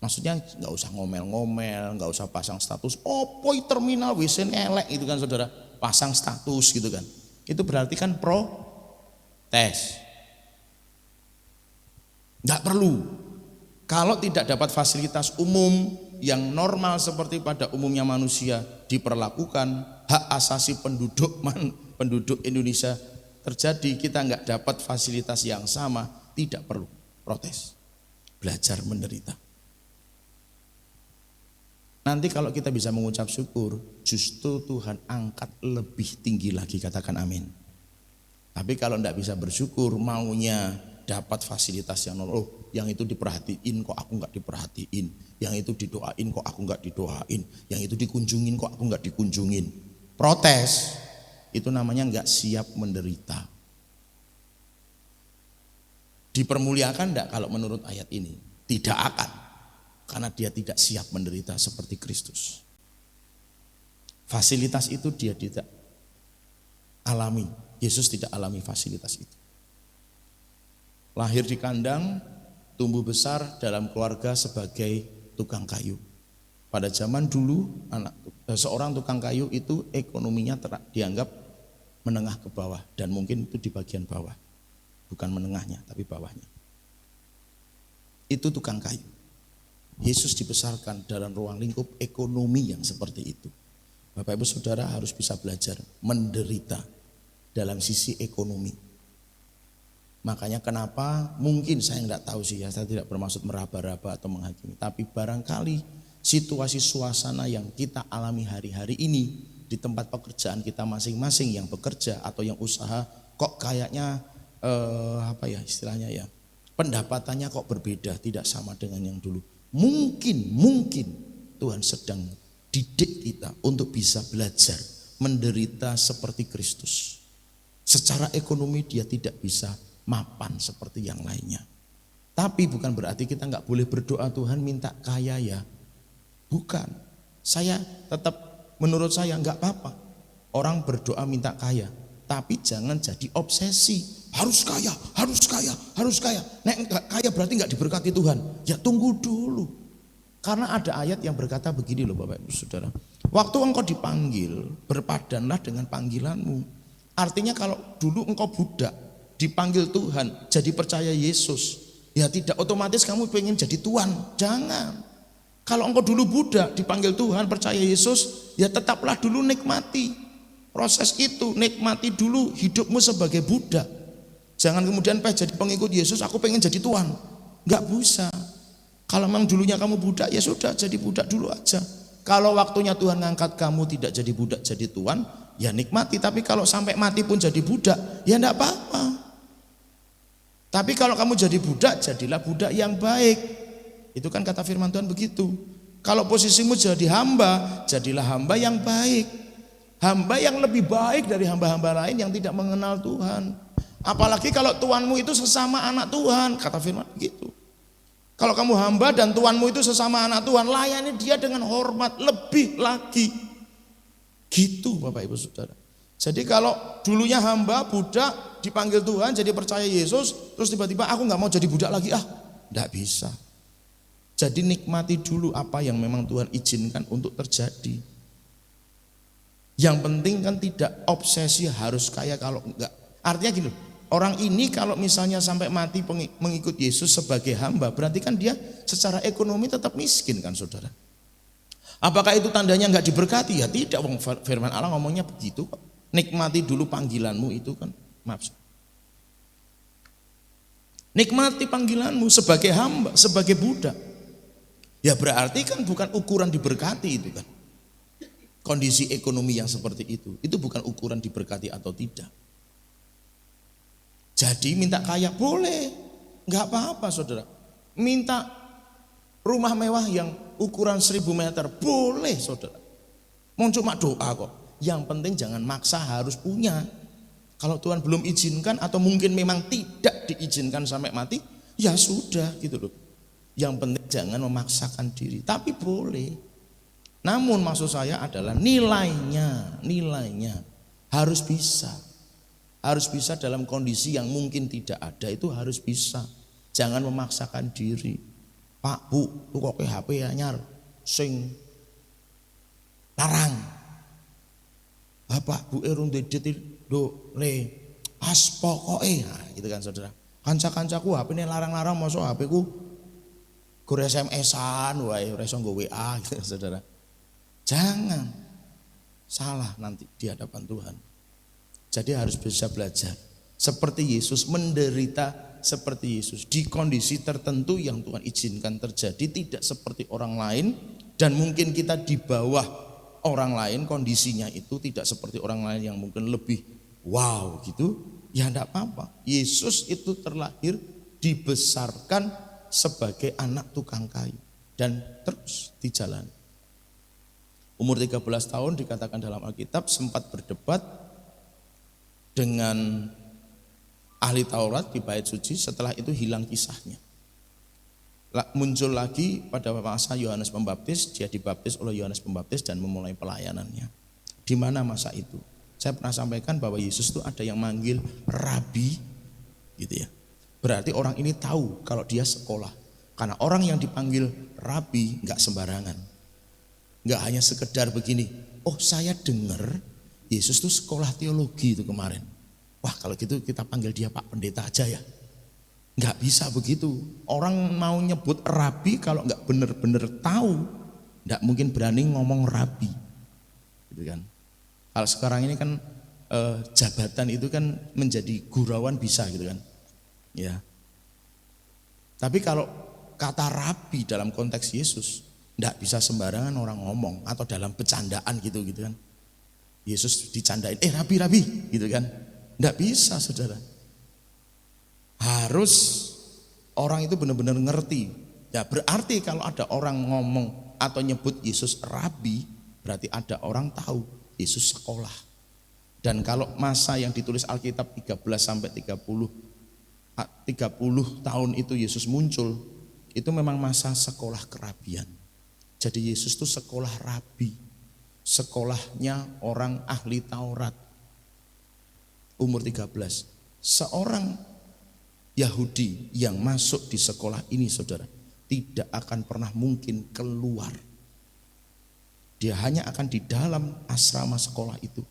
Maksudnya nggak usah ngomel-ngomel, nggak usah pasang status, poi terminal WC elek itu kan saudara, pasang status gitu kan. Itu berarti kan protes. Nggak perlu. Kalau tidak dapat fasilitas umum yang normal seperti pada umumnya manusia diperlakukan, hak asasi penduduk Indonesia terjadi, kita nggak dapat fasilitas yang sama, tidak perlu protes. Belajar menderita. Nanti kalau kita bisa mengucap syukur, justru Tuhan angkat lebih tinggi lagi, katakan amin. Tapi kalau enggak bisa bersyukur, maunya dapat fasilitas yang normal, yang itu diperhatiin kok aku enggak diperhatiin, yang itu didoain kok aku enggak didoain, yang itu dikunjungin kok aku enggak dikunjungin. Protes, itu namanya enggak siap menderita. Dipermuliakan enggak kalau menurut ayat ini? Tidak akan. Karena dia tidak siap menderita seperti Kristus. Fasilitas itu dia tidak alami. Yesus tidak alami fasilitas itu. Lahir di kandang, tumbuh besar dalam keluarga sebagai tukang kayu. Pada zaman dulu, seorang tukang kayu itu ekonominya dianggap menengah ke bawah. Dan mungkin itu di bagian bawah. Bukan menengahnya, tapi bawahnya. Itu tukang kayu. Yesus dibesarkan dalam ruang lingkup ekonomi yang seperti itu. Bapak Ibu Saudara harus bisa belajar menderita dalam sisi ekonomi. Makanya kenapa mungkin saya enggak tahu sih ya, saya tidak bermaksud meraba-raba atau menghakimi, tapi barangkali situasi suasana yang kita alami hari-hari ini di tempat pekerjaan kita masing-masing yang bekerja atau yang usaha kok kayaknya istilahnya ya, pendapatannya kok berbeda, tidak sama dengan yang dulu. Mungkin Tuhan sedang didik kita untuk bisa belajar menderita seperti Kristus. Secara ekonomi dia tidak bisa mapan seperti yang lainnya. Tapi bukan berarti kita nggak boleh berdoa Tuhan minta kaya ya. Bukan. Saya tetap menurut saya nggak apa-apa. Orang berdoa minta kaya. Tapi jangan jadi obsesi. Harus kaya, harus kaya, harus kaya. Nek nggak kaya berarti nggak diberkati Tuhan. Ya tunggu dulu. Karena ada ayat yang berkata begini loh Bapak Ibu Saudara. Waktu engkau dipanggil, berpadanlah dengan panggilanmu. Artinya kalau dulu engkau budak, dipanggil Tuhan, jadi percaya Yesus. Ya tidak otomatis kamu pengen jadi tuan, jangan. Kalau engkau dulu budak dipanggil Tuhan, percaya Yesus, ya tetaplah dulu nikmati proses itu, nikmati dulu hidupmu sebagai budak. Jangan kemudian pas jadi pengikut Yesus, aku pengen jadi tuan, nggak bisa. Kalau memang dulunya kamu budak, ya sudah jadi budak dulu aja. Kalau waktunya Tuhan ngangkat kamu tidak jadi budak, jadi tuan, ya nikmati. Tapi kalau sampai mati pun jadi budak, ya enggak apa-apa. Tapi kalau kamu jadi budak, jadilah budak yang baik. Itu kan kata firman Tuhan begitu. Kalau posisimu jadi hamba, jadilah hamba yang baik. Hamba yang lebih baik dari hamba-hamba lain yang tidak mengenal Tuhan. Apalagi kalau tuanmu itu sesama anak Tuhan, kata firman begitu. Kalau kamu hamba dan tuanmu itu sesama anak Tuhan, layani dia dengan hormat lebih lagi. Gitu Bapak Ibu Saudara. Jadi kalau dulunya hamba, budak, dipanggil Tuhan, jadi percaya Yesus, terus tiba-tiba aku nggak mau jadi budak lagi, nggak bisa. Jadi nikmati dulu apa yang memang Tuhan izinkan untuk terjadi. Yang penting kan tidak obsesi harus kaya kalau enggak. Artinya gini, orang ini kalau misalnya sampai mati mengikut Yesus sebagai hamba, berarti kan dia secara ekonomi tetap miskin kan saudara. Apakah itu tandanya nggak diberkati? Ya tidak, firman Allah ngomongnya begitu. Nikmati dulu panggilanmu itu kan, maaf. Nikmati panggilanmu sebagai hamba, sebagai budak. Ya berarti kan bukan ukuran diberkati itu kan. Kondisi ekonomi yang seperti itu bukan ukuran diberkati atau tidak. Jadi minta kaya boleh, nggak apa-apa saudara. Minta rumah mewah yang ukuran 1000 meter boleh saudara. Mau cuma doa kok. Yang penting jangan maksa harus punya. Kalau Tuhan belum izinkan atau mungkin memang tidak diizinkan sampai mati, ya sudah gitu loh. Yang penting jangan memaksakan diri, tapi boleh. Namun maksud saya adalah nilainya harus bisa. Harus bisa dalam kondisi yang mungkin tidak ada, itu harus bisa. Jangan memaksakan diri. Pak, Bu, lu kok ke HP anyar sing larang. Bapak, Bu erung dedit do le pas pokoke. Nah, gitu kan saudara. Kanca-kancaku HP-ne larang-larang, mosok HP-ku gur SMS-an wae ora iso nggo WA gitu saudara. Jangan salah nanti di hadapan Tuhan. Jadi harus bisa belajar seperti Yesus, menderita seperti Yesus di kondisi tertentu yang Tuhan izinkan terjadi, tidak seperti orang lain. Dan mungkin kita di bawah orang lain, kondisinya itu tidak seperti orang lain yang mungkin lebih wow gitu, ya enggak apa-apa. Yesus itu terlahir, dibesarkan sebagai anak tukang kayu dan terus dijalani. Umur 13 tahun dikatakan dalam Alkitab sempat berdebat dengan ahli Taurat di bait suci, setelah itu hilang kisahnya. Muncul lagi pada masa Yohanes Pembaptis, dia dibaptis oleh Yohanes Pembaptis dan memulai pelayanannya. Di mana masa itu? Saya pernah sampaikan bahwa Yesus itu ada yang manggil Rabi, gitu ya. Berarti orang ini tahu kalau dia sekolah. Karena orang yang dipanggil Rabi nggak sembarangan, nggak hanya sekedar begini. Oh saya dengar Yesus itu sekolah teologi itu kemarin. Wah kalau gitu kita panggil dia Pak Pendeta aja ya. Nggak bisa begitu. Orang mau nyebut rabi kalau nggak benar-benar tahu, nggak mungkin berani ngomong rabi, gitu kan. Kalau sekarang ini kan jabatan itu kan menjadi gurauan bisa gitu kan, ya. Tapi kalau kata rabi dalam konteks Yesus, nggak bisa sembarangan orang ngomong atau dalam bercandaan gitu kan. Yesus dicandain, rabi gitu kan, nggak bisa saudara. Harus orang itu benar-benar ngerti. Ya berarti kalau ada orang ngomong atau nyebut Yesus rabi, berarti ada orang tahu Yesus sekolah. Dan kalau masa yang ditulis Alkitab 13 sampai 30 30 tahun itu Yesus muncul, itu memang masa sekolah kerabian. Jadi Yesus itu sekolah rabi, sekolahnya orang ahli Taurat. Umur 13, seorang Yahudi yang masuk di sekolah ini, saudara, tidak akan pernah mungkin keluar. Dia hanya akan di dalam asrama sekolah itu.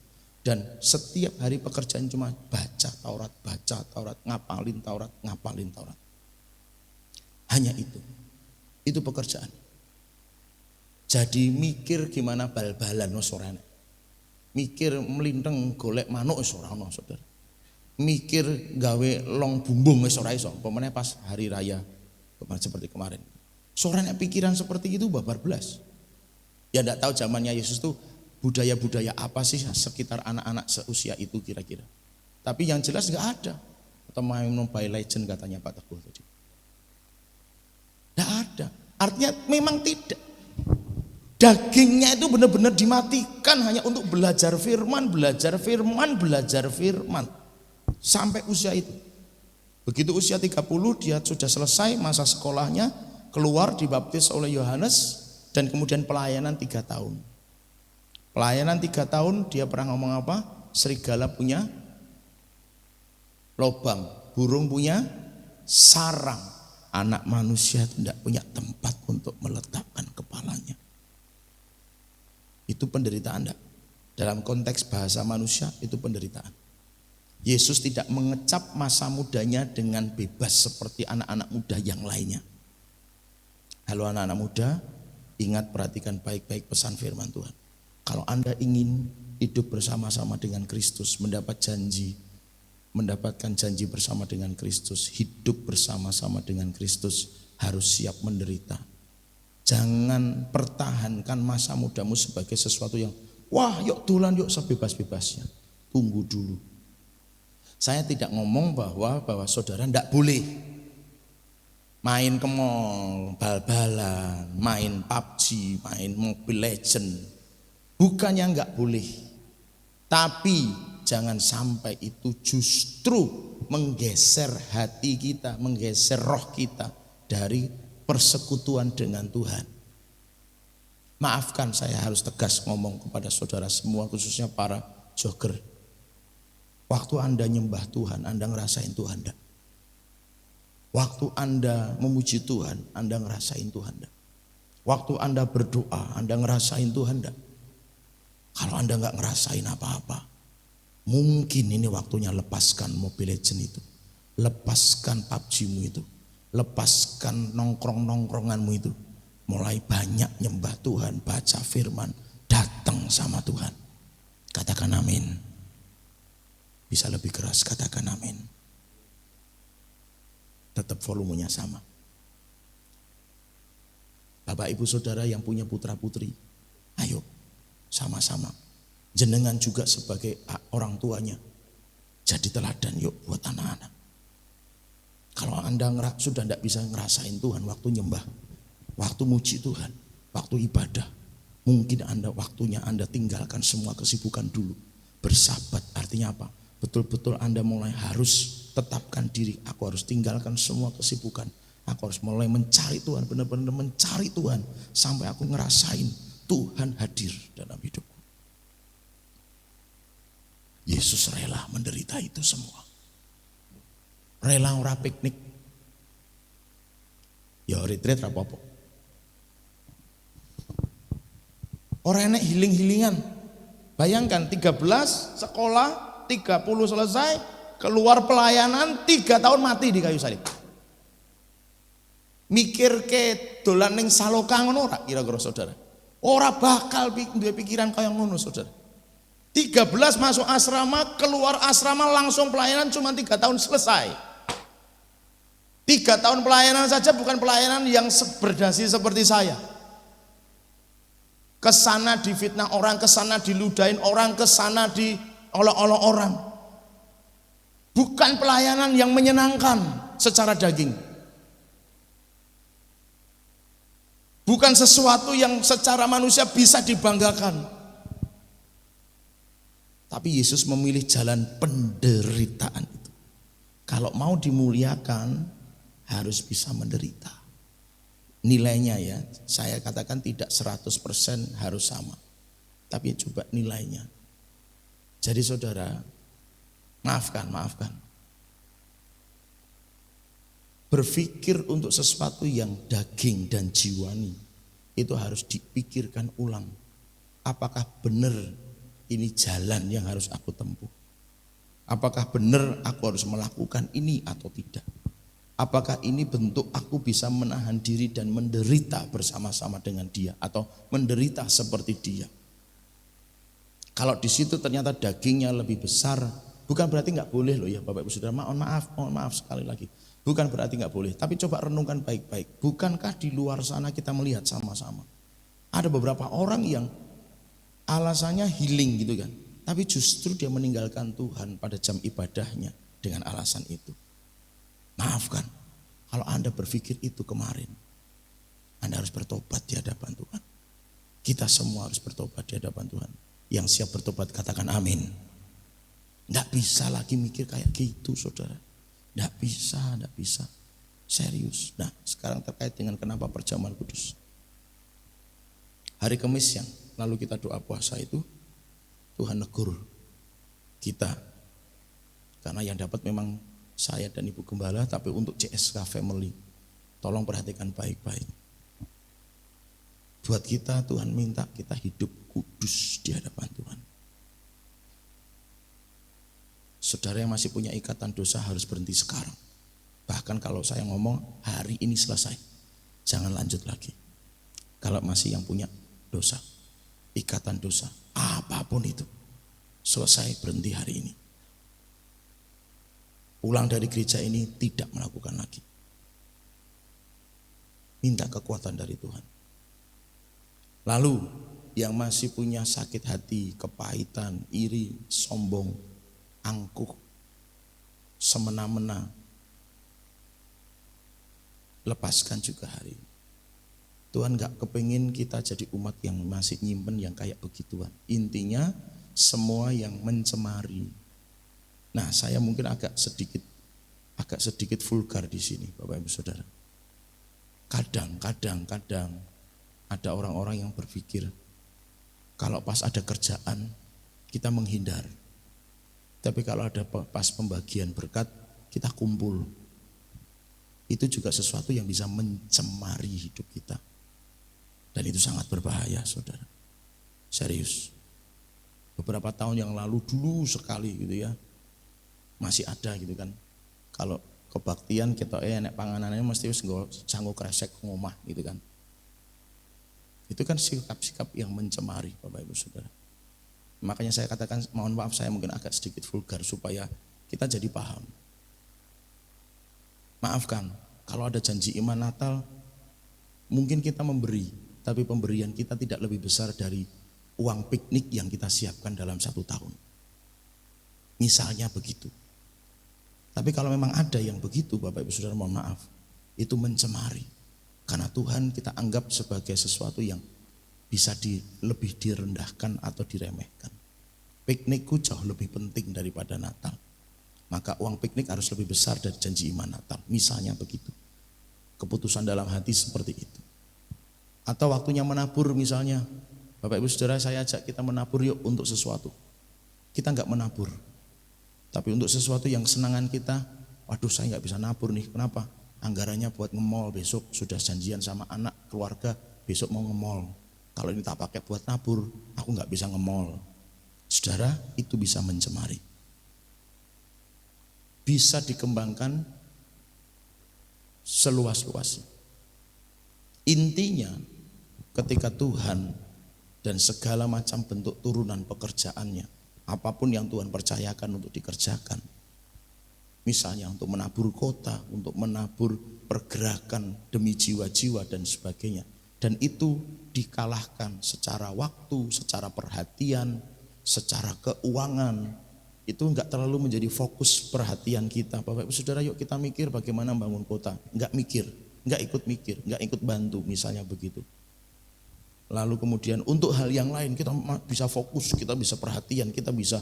Dan setiap hari pekerjaan cuma baca Taurat, ngapalin Taurat. Hanya itu. Itu pekerjaan. Jadi mikir gimana bal-balan sorane. Mikir melinteng golek manuk ora ono, saudara. Mikir gawe long bumbung ora iso. Pemene pas hari raya seperti kemarin. Sorane pikiran seperti itu babar belas. Ya enggak tahu zamannya Yesus tuh budaya-budaya apa sih sekitar anak-anak seusia itu kira-kira. Tapi yang jelas enggak ada. Atau main Mobile Legend katanya Pak Teguh tadi. Enggak ada. Artinya memang tidak. Dagingnya itu benar-benar dimatikan hanya untuk belajar firman. Sampai usia itu. Begitu usia 30 dia sudah selesai masa sekolahnya, keluar dibaptis oleh Yohanes dan kemudian pelayanan 3 tahun. Pelayanan 3 tahun dia pernah ngomong apa? Serigala punya lobang, burung punya sarang, anak manusia tidak punya tempat untuk meletakkan kepalanya. Itu penderitaan enggak? Dalam konteks bahasa manusia itu penderitaan. Yesus tidak mengecap masa mudanya dengan bebas seperti anak-anak muda yang lainnya. Halo anak-anak muda, ingat perhatikan baik-baik pesan firman Tuhan. Kalau Anda ingin hidup bersama-sama dengan Kristus, mendapatkan janji bersama dengan Kristus, hidup bersama-sama dengan Kristus, harus siap menderita. Jangan pertahankan masa mudamu sebagai sesuatu yang wah yuk dolan yuk sebebas-bebasnya. Tunggu dulu. Saya tidak ngomong bahwa saudara tidak boleh main ke mall, bal-balan, main PUBG, main Mobile Legend. Bukannya enggak boleh. Tapi jangan sampai itu justru menggeser hati kita, menggeser roh kita dari persekutuan dengan Tuhan. Maafkan saya harus tegas ngomong kepada saudara semua, khususnya para jogger. Waktu Anda nyembah Tuhan, Anda ngerasain Tuhan enggak? Waktu Anda memuji Tuhan, Anda ngerasain Tuhan enggak? Waktu Anda berdoa, Anda ngerasain Tuhan enggak? Kalau Anda enggak ngerasain apa-apa, mungkin ini waktunya lepaskan Mobile Legend itu. Lepaskan PUBG-mu itu. Lepaskan nongkrong-nongkronganmu itu. Mulai banyak nyembah Tuhan, baca firman, datang sama Tuhan. Katakan amin. Bisa lebih keras, katakan amin. Tetap volumenya sama. Bapak ibu saudara yang punya putra putri, ayo sama-sama. Jenengan juga sebagai orang tuanya, jadi teladan yuk buat anak-anak. Kalau Anda sudah tidak bisa ngerasain Tuhan waktu nyembah, waktu muji Tuhan, waktu ibadah, mungkin waktunya Anda tinggalkan semua kesibukan dulu. Bersahabat artinya apa? Betul-betul Anda mulai harus tetapkan diri. Aku harus tinggalkan semua kesibukan. Aku harus mulai mencari Tuhan, benar-benar mencari Tuhan. Sampai aku ngerasain Tuhan hadir dalam hidupku. Yesus rela menderita itu semua. Rela ora piknik. Ya retreat apa-apa. Orang enek healing-healingan. Bayangkan 13 sekolah, 30 selesai, keluar pelayanan 3 tahun mati di kayu salib. Mikir ke dolan ning saloka ngono ora kira-kira saudara. Ora bakal duwe pikiran kaya ngono saudara. 13 masuk asrama, keluar asrama langsung pelayanan cuma 3 tahun selesai. 3 tahun pelayanan saja bukan pelayanan yang berdasi seperti saya. Kesana difitnah orang, kesana diludahin orang, kesana diolok-olok orang. Bukan pelayanan yang menyenangkan secara daging. Bukan sesuatu yang secara manusia bisa dibanggakan. Tapi Yesus memilih jalan penderitaan itu. Kalau mau dimuliakan harus bisa menderita. Nilainya ya, saya katakan tidak 100% harus sama. Tapi coba nilainya. Jadi saudara, maafkan. Berpikir untuk sesuatu yang daging dan jiwani, itu harus dipikirkan ulang. Apakah benar ini jalan yang harus aku tempuh? Apakah benar aku harus melakukan ini atau tidak? Apakah ini bentuk aku bisa menahan diri dan menderita bersama-sama dengan dia atau menderita seperti dia? Kalau di situ ternyata dagingnya lebih besar, bukan berarti nggak boleh loh ya Bapak Ibu Saudara. Mohon maaf sekali lagi. Bukan berarti nggak boleh, tapi coba renungkan baik-baik. Bukankah di luar sana kita melihat sama-sama? Ada beberapa orang yang alasannya healing gitu kan. Tapi justru dia meninggalkan Tuhan pada jam ibadahnya dengan alasan itu. Maafkan, kalau Anda berpikir itu kemarin, Anda harus bertobat di hadapan Tuhan. Kita semua harus bertobat di hadapan Tuhan. Yang siap bertobat katakan amin. Nggak bisa lagi mikir kayak gitu saudara. Nggak bisa. Serius. Nah sekarang terkait dengan kenapa perjamuan kudus. Hari Kamis yang lalu kita doa puasa itu, Tuhan negur kita. Karena yang dapat memang saya dan Ibu Gembala, tapi untuk CSK Family, tolong perhatikan baik-baik. Buat kita Tuhan minta kita hidup kudus di hadapan Tuhan. Saudara yang masih punya ikatan dosa harus berhenti sekarang. Bahkan kalau saya ngomong hari ini selesai, jangan lanjut lagi. Kalau masih yang punya dosa, ikatan dosa, apapun itu, selesai, berhenti hari ini. Pulang dari gereja ini tidak melakukan lagi. Minta kekuatan dari Tuhan. Lalu yang masih punya sakit hati, kepahitan, iri, sombong, angkuh, semena-mena, lepaskan juga hari ini. Tuhan gak kepingin kita jadi umat yang masih nyimpen yang kayak begituan. Intinya semua yang mencemari. Nah saya mungkin agak sedikit vulgar di sini Bapak Ibu Saudara. Kadang ada orang-orang yang berpikir kalau pas ada kerjaan kita menghindar. Tapi kalau ada pas pembagian berkat kita kumpul. Itu juga sesuatu yang bisa mencemari hidup kita. Dan itu sangat berbahaya saudara. Serius. Beberapa tahun yang lalu dulu sekali gitu ya. Masih ada gitu kan. Kalau kebaktian kita enek panganannya mesti wis nggo sanggo kresek ngomah gitu kan. Itu kan sikap-sikap yang mencemari Bapak Ibu Saudara. Makanya saya katakan mohon maaf saya mungkin agak sedikit vulgar supaya kita jadi paham. Maafkan kalau ada janji iman Natal mungkin kita memberi, tapi pemberian kita tidak lebih besar dari uang piknik yang kita siapkan dalam 1 tahun. Misalnya begitu. Tapi kalau memang ada yang begitu Bapak Ibu Saudara mohon maaf, itu mencemari. Karena Tuhan kita anggap sebagai sesuatu yang bisa lebih direndahkan atau diremehkan. Piknikku jauh lebih penting daripada Natal. Maka uang piknik harus lebih besar dari janji iman Natal. Misalnya begitu. Keputusan dalam hati seperti itu. Atau waktunya menabur misalnya. Bapak Ibu Saudara saya ajak kita menabur yuk untuk sesuatu. Kita enggak menabur. Tapi untuk sesuatu yang kesenangan kita, waduh saya enggak bisa nabur nih. Kenapa? Anggarannya buat nge-mall besok, sudah janjian sama anak, keluarga, besok mau nge-mall. Kalau ini tak pakai buat nabur, aku enggak bisa nge-mall. Saudara, itu bisa mencemari. Bisa dikembangkan seluas-luasnya. Intinya, ketika Tuhan dan segala macam bentuk turunan pekerjaannya, apapun yang Tuhan percayakan untuk dikerjakan, misalnya untuk menabur kota, untuk menabur pergerakan demi jiwa-jiwa dan sebagainya. Dan itu dikalahkan secara waktu, secara perhatian, secara keuangan. Itu enggak terlalu menjadi fokus perhatian kita. Bapak Ibu Saudara yuk kita mikir bagaimana membangun kota. Enggak mikir, enggak ikut mikir, enggak ikut bantu misalnya begitu. Lalu kemudian untuk hal yang lain kita bisa fokus, kita bisa perhatian, kita bisa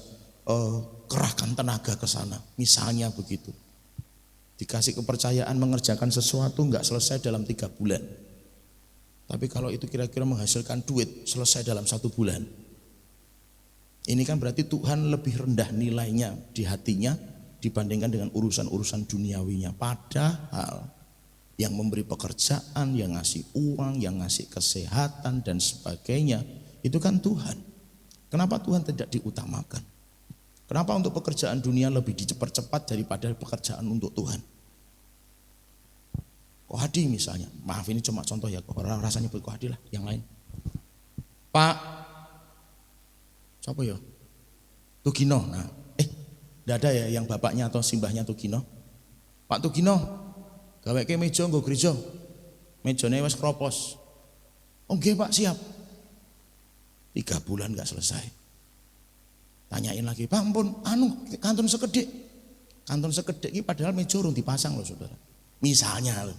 kerahkan tenaga ke sana. Misalnya begitu. Dikasih kepercayaan mengerjakan sesuatu nggak selesai dalam 3 bulan. Tapi kalau itu kira-kira menghasilkan duit selesai dalam 1 bulan. Ini kan berarti Tuhan lebih rendah nilainya di hatinya dibandingkan dengan urusan-urusan duniawinya. Padahal yang memberi pekerjaan, yang ngasih uang, yang ngasih kesehatan dan sebagainya, itu kan Tuhan. Kenapa Tuhan tidak diutamakan? Kenapa untuk pekerjaan dunia lebih dicepat-cepat daripada pekerjaan untuk Tuhan? Kohadi misalnya, maaf ini cuma contoh ya, orang rasanya buat Kohadi lah, yang lain. Pak, siapa ya? Tugino. Nah, tidak ada ya yang bapaknya atau simbahnya Tugino. Pak Tugino, gaweke meja nggo gereja. Mejane wis kropos. Oh nggih Pak, siap. 3 bulan enggak selesai. Tanyain lagi, Pak ampun, kantun sekedhik. Kantun sekedhik iki padahal meja urung dipasang loh Saudara. Misalnya loh.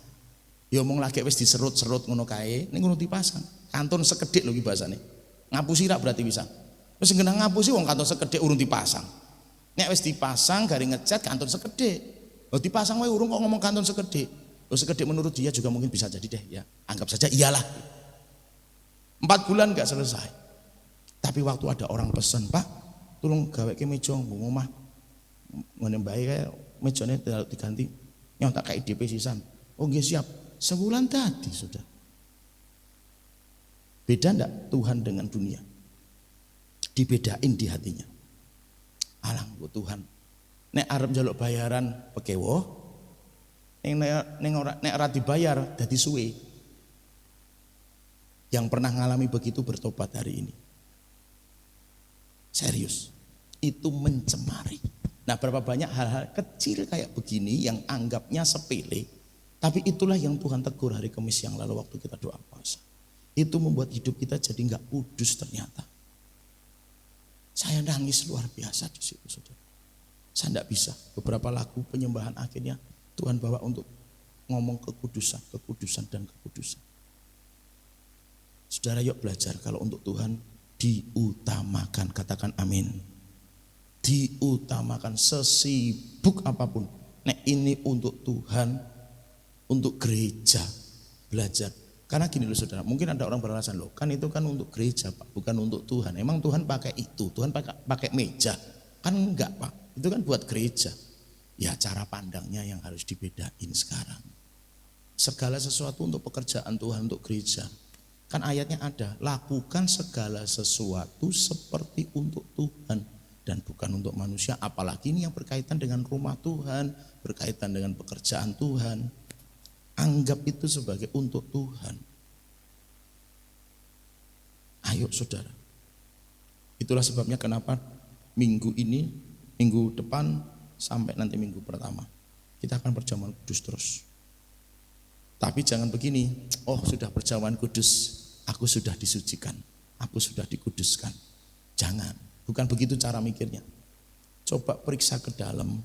Ya omong lagi wis diserut-serut ngono kae, ning ngono dipasang. Kantun sekedhik lho iki bahasane. Ngapusi rak berarti bisa. Wis genah ngapusi wong kantun sekedhik urung dipasang. Nek wis dipasang garing ngecat kantun sekedhik. Oh dipasang wae urung kok ngomong kantun sekedhik. Oh sekedhik menurut dia juga mungkin bisa jadi deh ya. Anggap saja iyalah. 4 bulan enggak selesai. Tapi waktu ada orang pesan, Pak, tolong gaweke meja nggo omah. Ngene mbae kae mejane diganti. Nyoh tak kayak DP sisan. Oh nggih siap. Sebulan tadi sudah. Beda enggak Tuhan dengan dunia? Dibedain di hatinya. Alang bu Tuhan. Nek arep njaluk bayaran pekewo, nek ora dibayar dadi suwe. Yang pernah ngalami begitu bertobat hari ini. Serius. Itu mencemari. Nah, berapa banyak hal-hal kecil kayak begini yang anggapnya sepele, tapi itulah yang Tuhan tegur hari Kamis yang lalu waktu kita doa puasa. Itu membuat hidup kita jadi enggak kudus ternyata. Saya nangis luar biasa di situ, Saudara. Saya enggak bisa. Beberapa lagu penyembahan akhirnya Tuhan bawa untuk ngomong kekudusan, kekudusan dan kekudusan. Saudara, yuk belajar kalau untuk Tuhan diutamakan, katakan amin. Diutamakan sesibuk apapun. Nek ini untuk Tuhan, untuk gereja, belajar. Karena gini loh Saudara, mungkin ada orang beralasan loh, kan itu kan untuk gereja Pak, bukan untuk Tuhan. Emang Tuhan pakai itu, Tuhan pakai meja. Kan enggak Pak, itu kan buat gereja. Ya cara pandangnya yang harus dibedain sekarang. Segala sesuatu untuk pekerjaan Tuhan, untuk gereja. Kan ayatnya ada, lakukan segala sesuatu seperti untuk Tuhan dan bukan untuk manusia. Apalagi ini yang berkaitan dengan rumah Tuhan, berkaitan dengan pekerjaan Tuhan. Anggap itu sebagai untuk Tuhan. Ayo Saudara. Itulah sebabnya kenapa minggu ini, minggu depan sampai nanti minggu pertama kita akan perjamuan kudus terus. Tapi jangan begini, oh sudah perjamuan kudus, aku sudah disucikan, aku sudah dikuduskan. Jangan, bukan begitu cara mikirnya. Coba periksa ke dalam,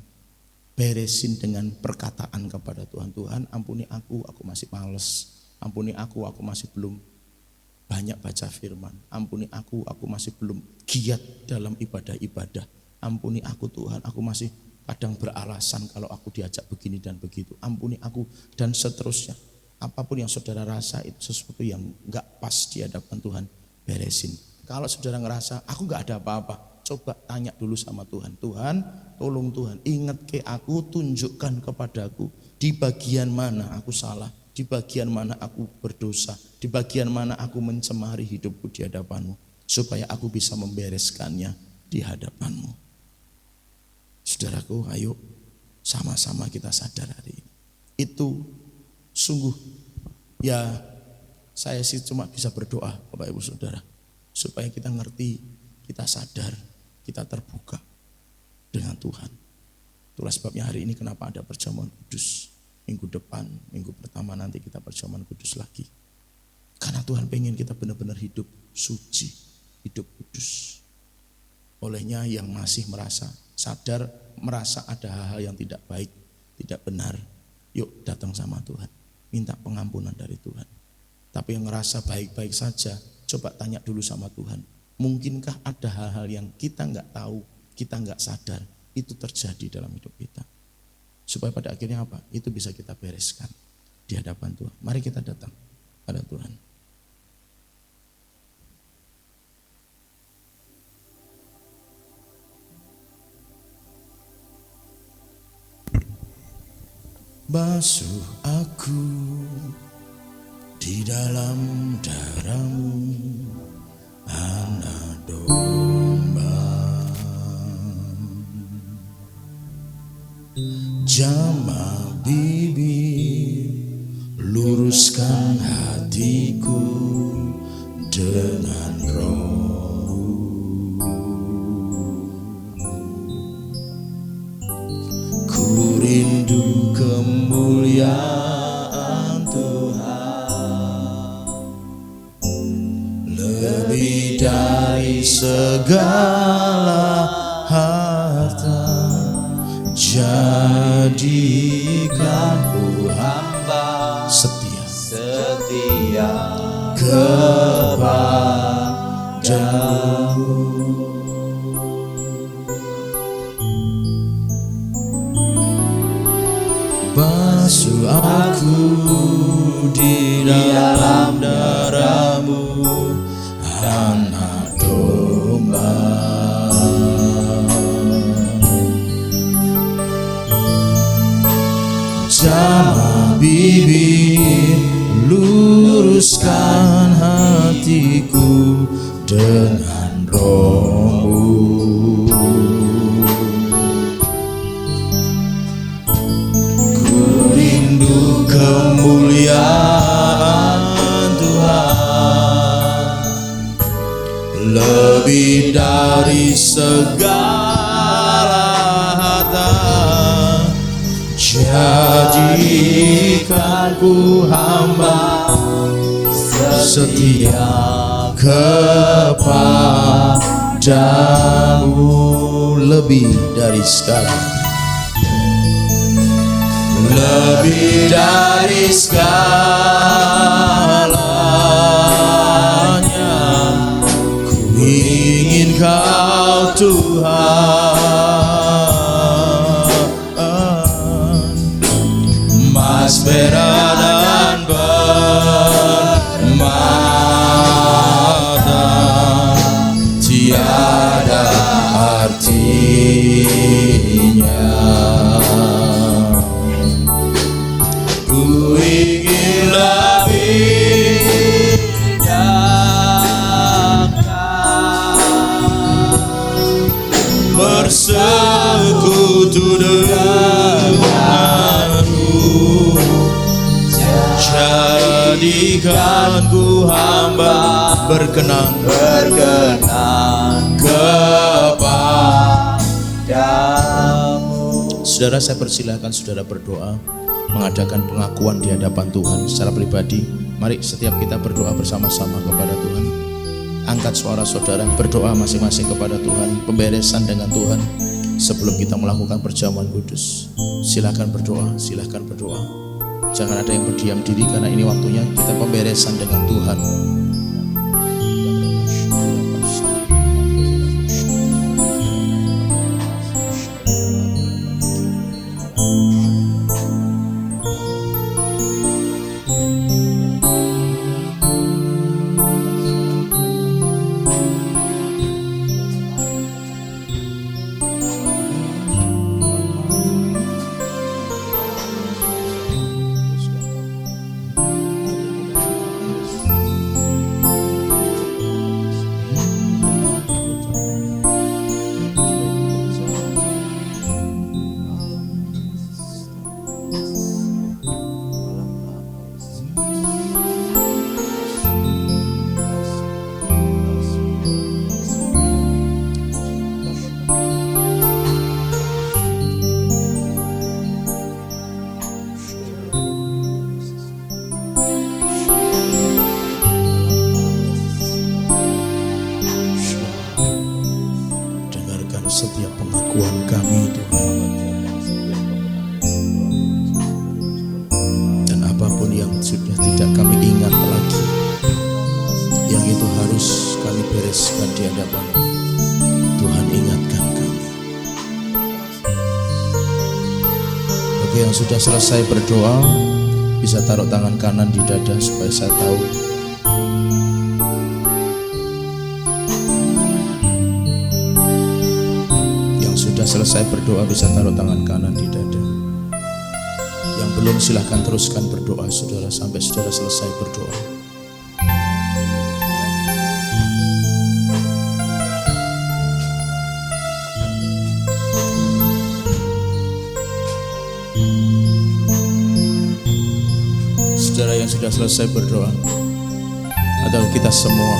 beresin dengan perkataan kepada Tuhan. Tuhan ampuni aku masih males. Ampuni aku masih belum banyak baca firman. Ampuni aku masih belum giat dalam ibadah-ibadah. Ampuni aku Tuhan, aku masih kadang beralasan kalau aku diajak begini dan begitu. Ampuni aku dan seterusnya. Apapun yang saudara rasa itu sesuatu yang enggak pas di hadapan Tuhan, beresin. Kalau saudara ngerasa aku enggak ada apa-apa, coba tanya dulu sama Tuhan. Tuhan, tolong Tuhan, ingat ke aku, tunjukkan kepadaku di bagian mana aku salah, di bagian mana aku berdosa, di bagian mana aku mencemari hidupku di hadapanmu, supaya aku bisa membereskannya di hadapanmu. Saudaraku, ayo sama-sama kita sadar hari ini. Itu sungguh ya, saya sih cuma bisa berdoa Bapak Ibu Saudara, supaya kita ngerti, kita sadar, kita terbuka dengan Tuhan. Itulah sebabnya hari ini kenapa ada perjamuan kudus. Minggu depan, minggu pertama nanti kita perjamuan kudus lagi. Karena Tuhan pengen kita benar-benar hidup suci, hidup kudus. Olehnya yang masih merasa sadar, merasa ada hal-hal yang tidak baik, tidak benar, yuk datang sama Tuhan, minta pengampunan dari Tuhan. Tapi yang ngerasa baik-baik saja, coba tanya dulu sama Tuhan. Mungkinkah ada hal-hal yang kita enggak tahu, kita enggak sadar, itu terjadi dalam hidup kita. Supaya pada akhirnya apa? Itu bisa kita bereskan di hadapan Tuhan. Mari kita datang pada Tuhan. Basuh aku di dalam darah-Mu, anak domba. Jamah bibir, luruskan hatiku dengan Roh-Mu. Ku rindu kemuliaan Tuhan, lebih dari segala harta. Jadikanku hamba setia kepadamu. Basuh aku di dalam darah-Mu, anak domba. Jamah bibir, luruskan hatiku dengan Roh-Mu. Ku rindu kemuliaan Tuhan, lebih dari segala harta. Jadikanku hamba setia kepadamu, lebih dari segala, lebih dari segalanya. Ku ingin Kau Tuhan, mas merah dan permata, tiada artinya. Ku ingin lebih dekat, bersekutu denganmu. Jadikanku hamba berkenan kepadamu. Saudara, saya persilahkan saudara berdoa, mengadakan pengakuan di hadapan Tuhan secara pribadi. Mari setiap kita berdoa bersama-sama kepada Tuhan. Angkat suara saudara, berdoa masing-masing kepada Tuhan, pemberesan dengan Tuhan sebelum kita melakukan perjamuan kudus. Silakan berdoa, silakan berdoa. Jangan ada yang berdiam diri, karena ini waktunya kita pemberesan dengan Tuhan. Setiap pengakuan kami, Tuhan, dan apapun yang sudah tidak kami ingat lagi, yang itu harus kami bereskan di hadapan Tuhan. Ingatkan kami Bagi yang sudah selesai berdoa, bisa taruh tangan kanan di dada supaya saya tahu. Yang sudah selesai berdoa bisa taruh tangan kanan di dada. Yang belum silahkan teruskan berdoa saudara sampai saudara selesai berdoa. Saudara yang sudah selesai berdoa adalah kita semua.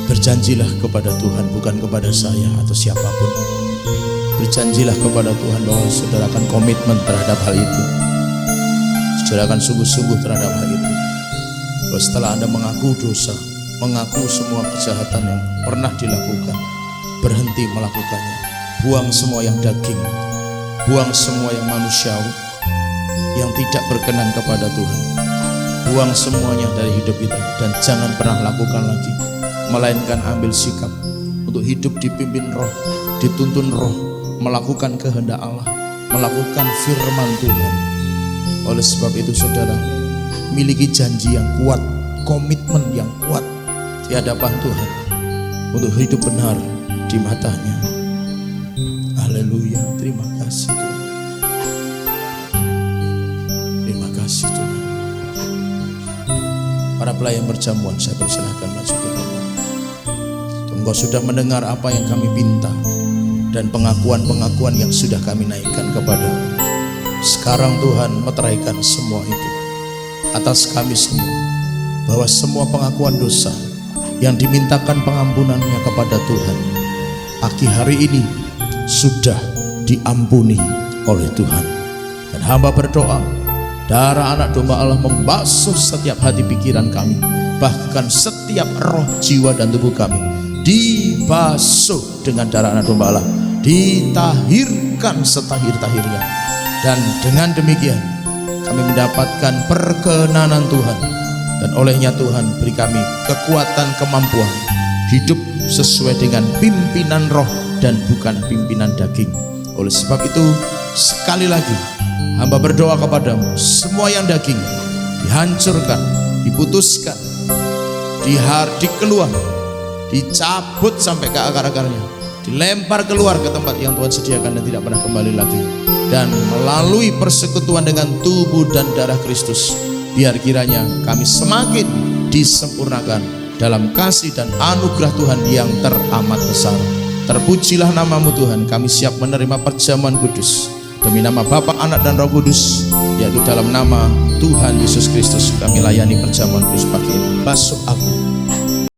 Berjanjilah kepada Tuhan, bukan kepada saya atau siapapun. Berjanjilah kepada Tuhan bahwa saudara akan komitmen terhadap hal itu. Saudara akan sungguh-sungguh terhadap hal itu. Bahwa setelah Anda mengaku dosa, mengaku semua kejahatan yang pernah dilakukan, berhenti melakukannya. Buang semua yang daging, buang semua yang manusiawi, yang tidak berkenan kepada Tuhan. Buang semuanya dari hidup kita dan jangan pernah lakukan lagi. Melainkan ambil sikap untuk hidup dipimpin roh, dituntun roh, melakukan kehendak Allah, melakukan firman Tuhan. Oleh sebab itu saudara, miliki janji yang kuat, komitmen yang kuat di hadapan Tuhan untuk hidup benar di matanya. Haleluya, terima kasih Tuhan. Terima kasih Tuhan. Para pelayan perjamuan, saya persilahkan maju ke depan. Engkau sudah mendengar apa yang kami minta dan pengakuan-pengakuan yang sudah kami naikkan kepada-Mu. Sekarang Tuhan meteraikan semua itu atas kami semua, bahwa semua pengakuan dosa yang dimintakan pengampunannya kepada Tuhan pagi hari ini sudah diampuni oleh Tuhan. Dan hamba berdoa, darah anak domba Allah membasuh setiap hati pikiran kami, bahkan setiap roh, jiwa dan tubuh kami dibasuh dengan darah anak domba Allah, ditahirkan setahir-tahirnya. Dan dengan demikian kami mendapatkan perkenanan Tuhan, dan olehnya Tuhan beri kami kekuatan, kemampuan hidup sesuai dengan pimpinan roh dan bukan pimpinan daging. Oleh sebab itu sekali lagi hamba berdoa kepadamu, semua yang daging dihancurkan, diputuskan, dikeluar, dicabut sampai ke akar-akarnya, dilempar keluar ke tempat yang Tuhan sediakan dan tidak pernah kembali lagi. Dan melalui persekutuan dengan tubuh dan darah Kristus, biar kiranya kami semakin disempurnakan dalam kasih dan anugerah Tuhan yang teramat besar. Terpujilah nama-Mu Tuhan. Kami siap menerima perjamuan kudus demi nama Bapa, Anak dan Roh Kudus, yaitu dalam nama Tuhan Yesus Kristus kami layani perjamuan kudus pagi ini. Basuh aku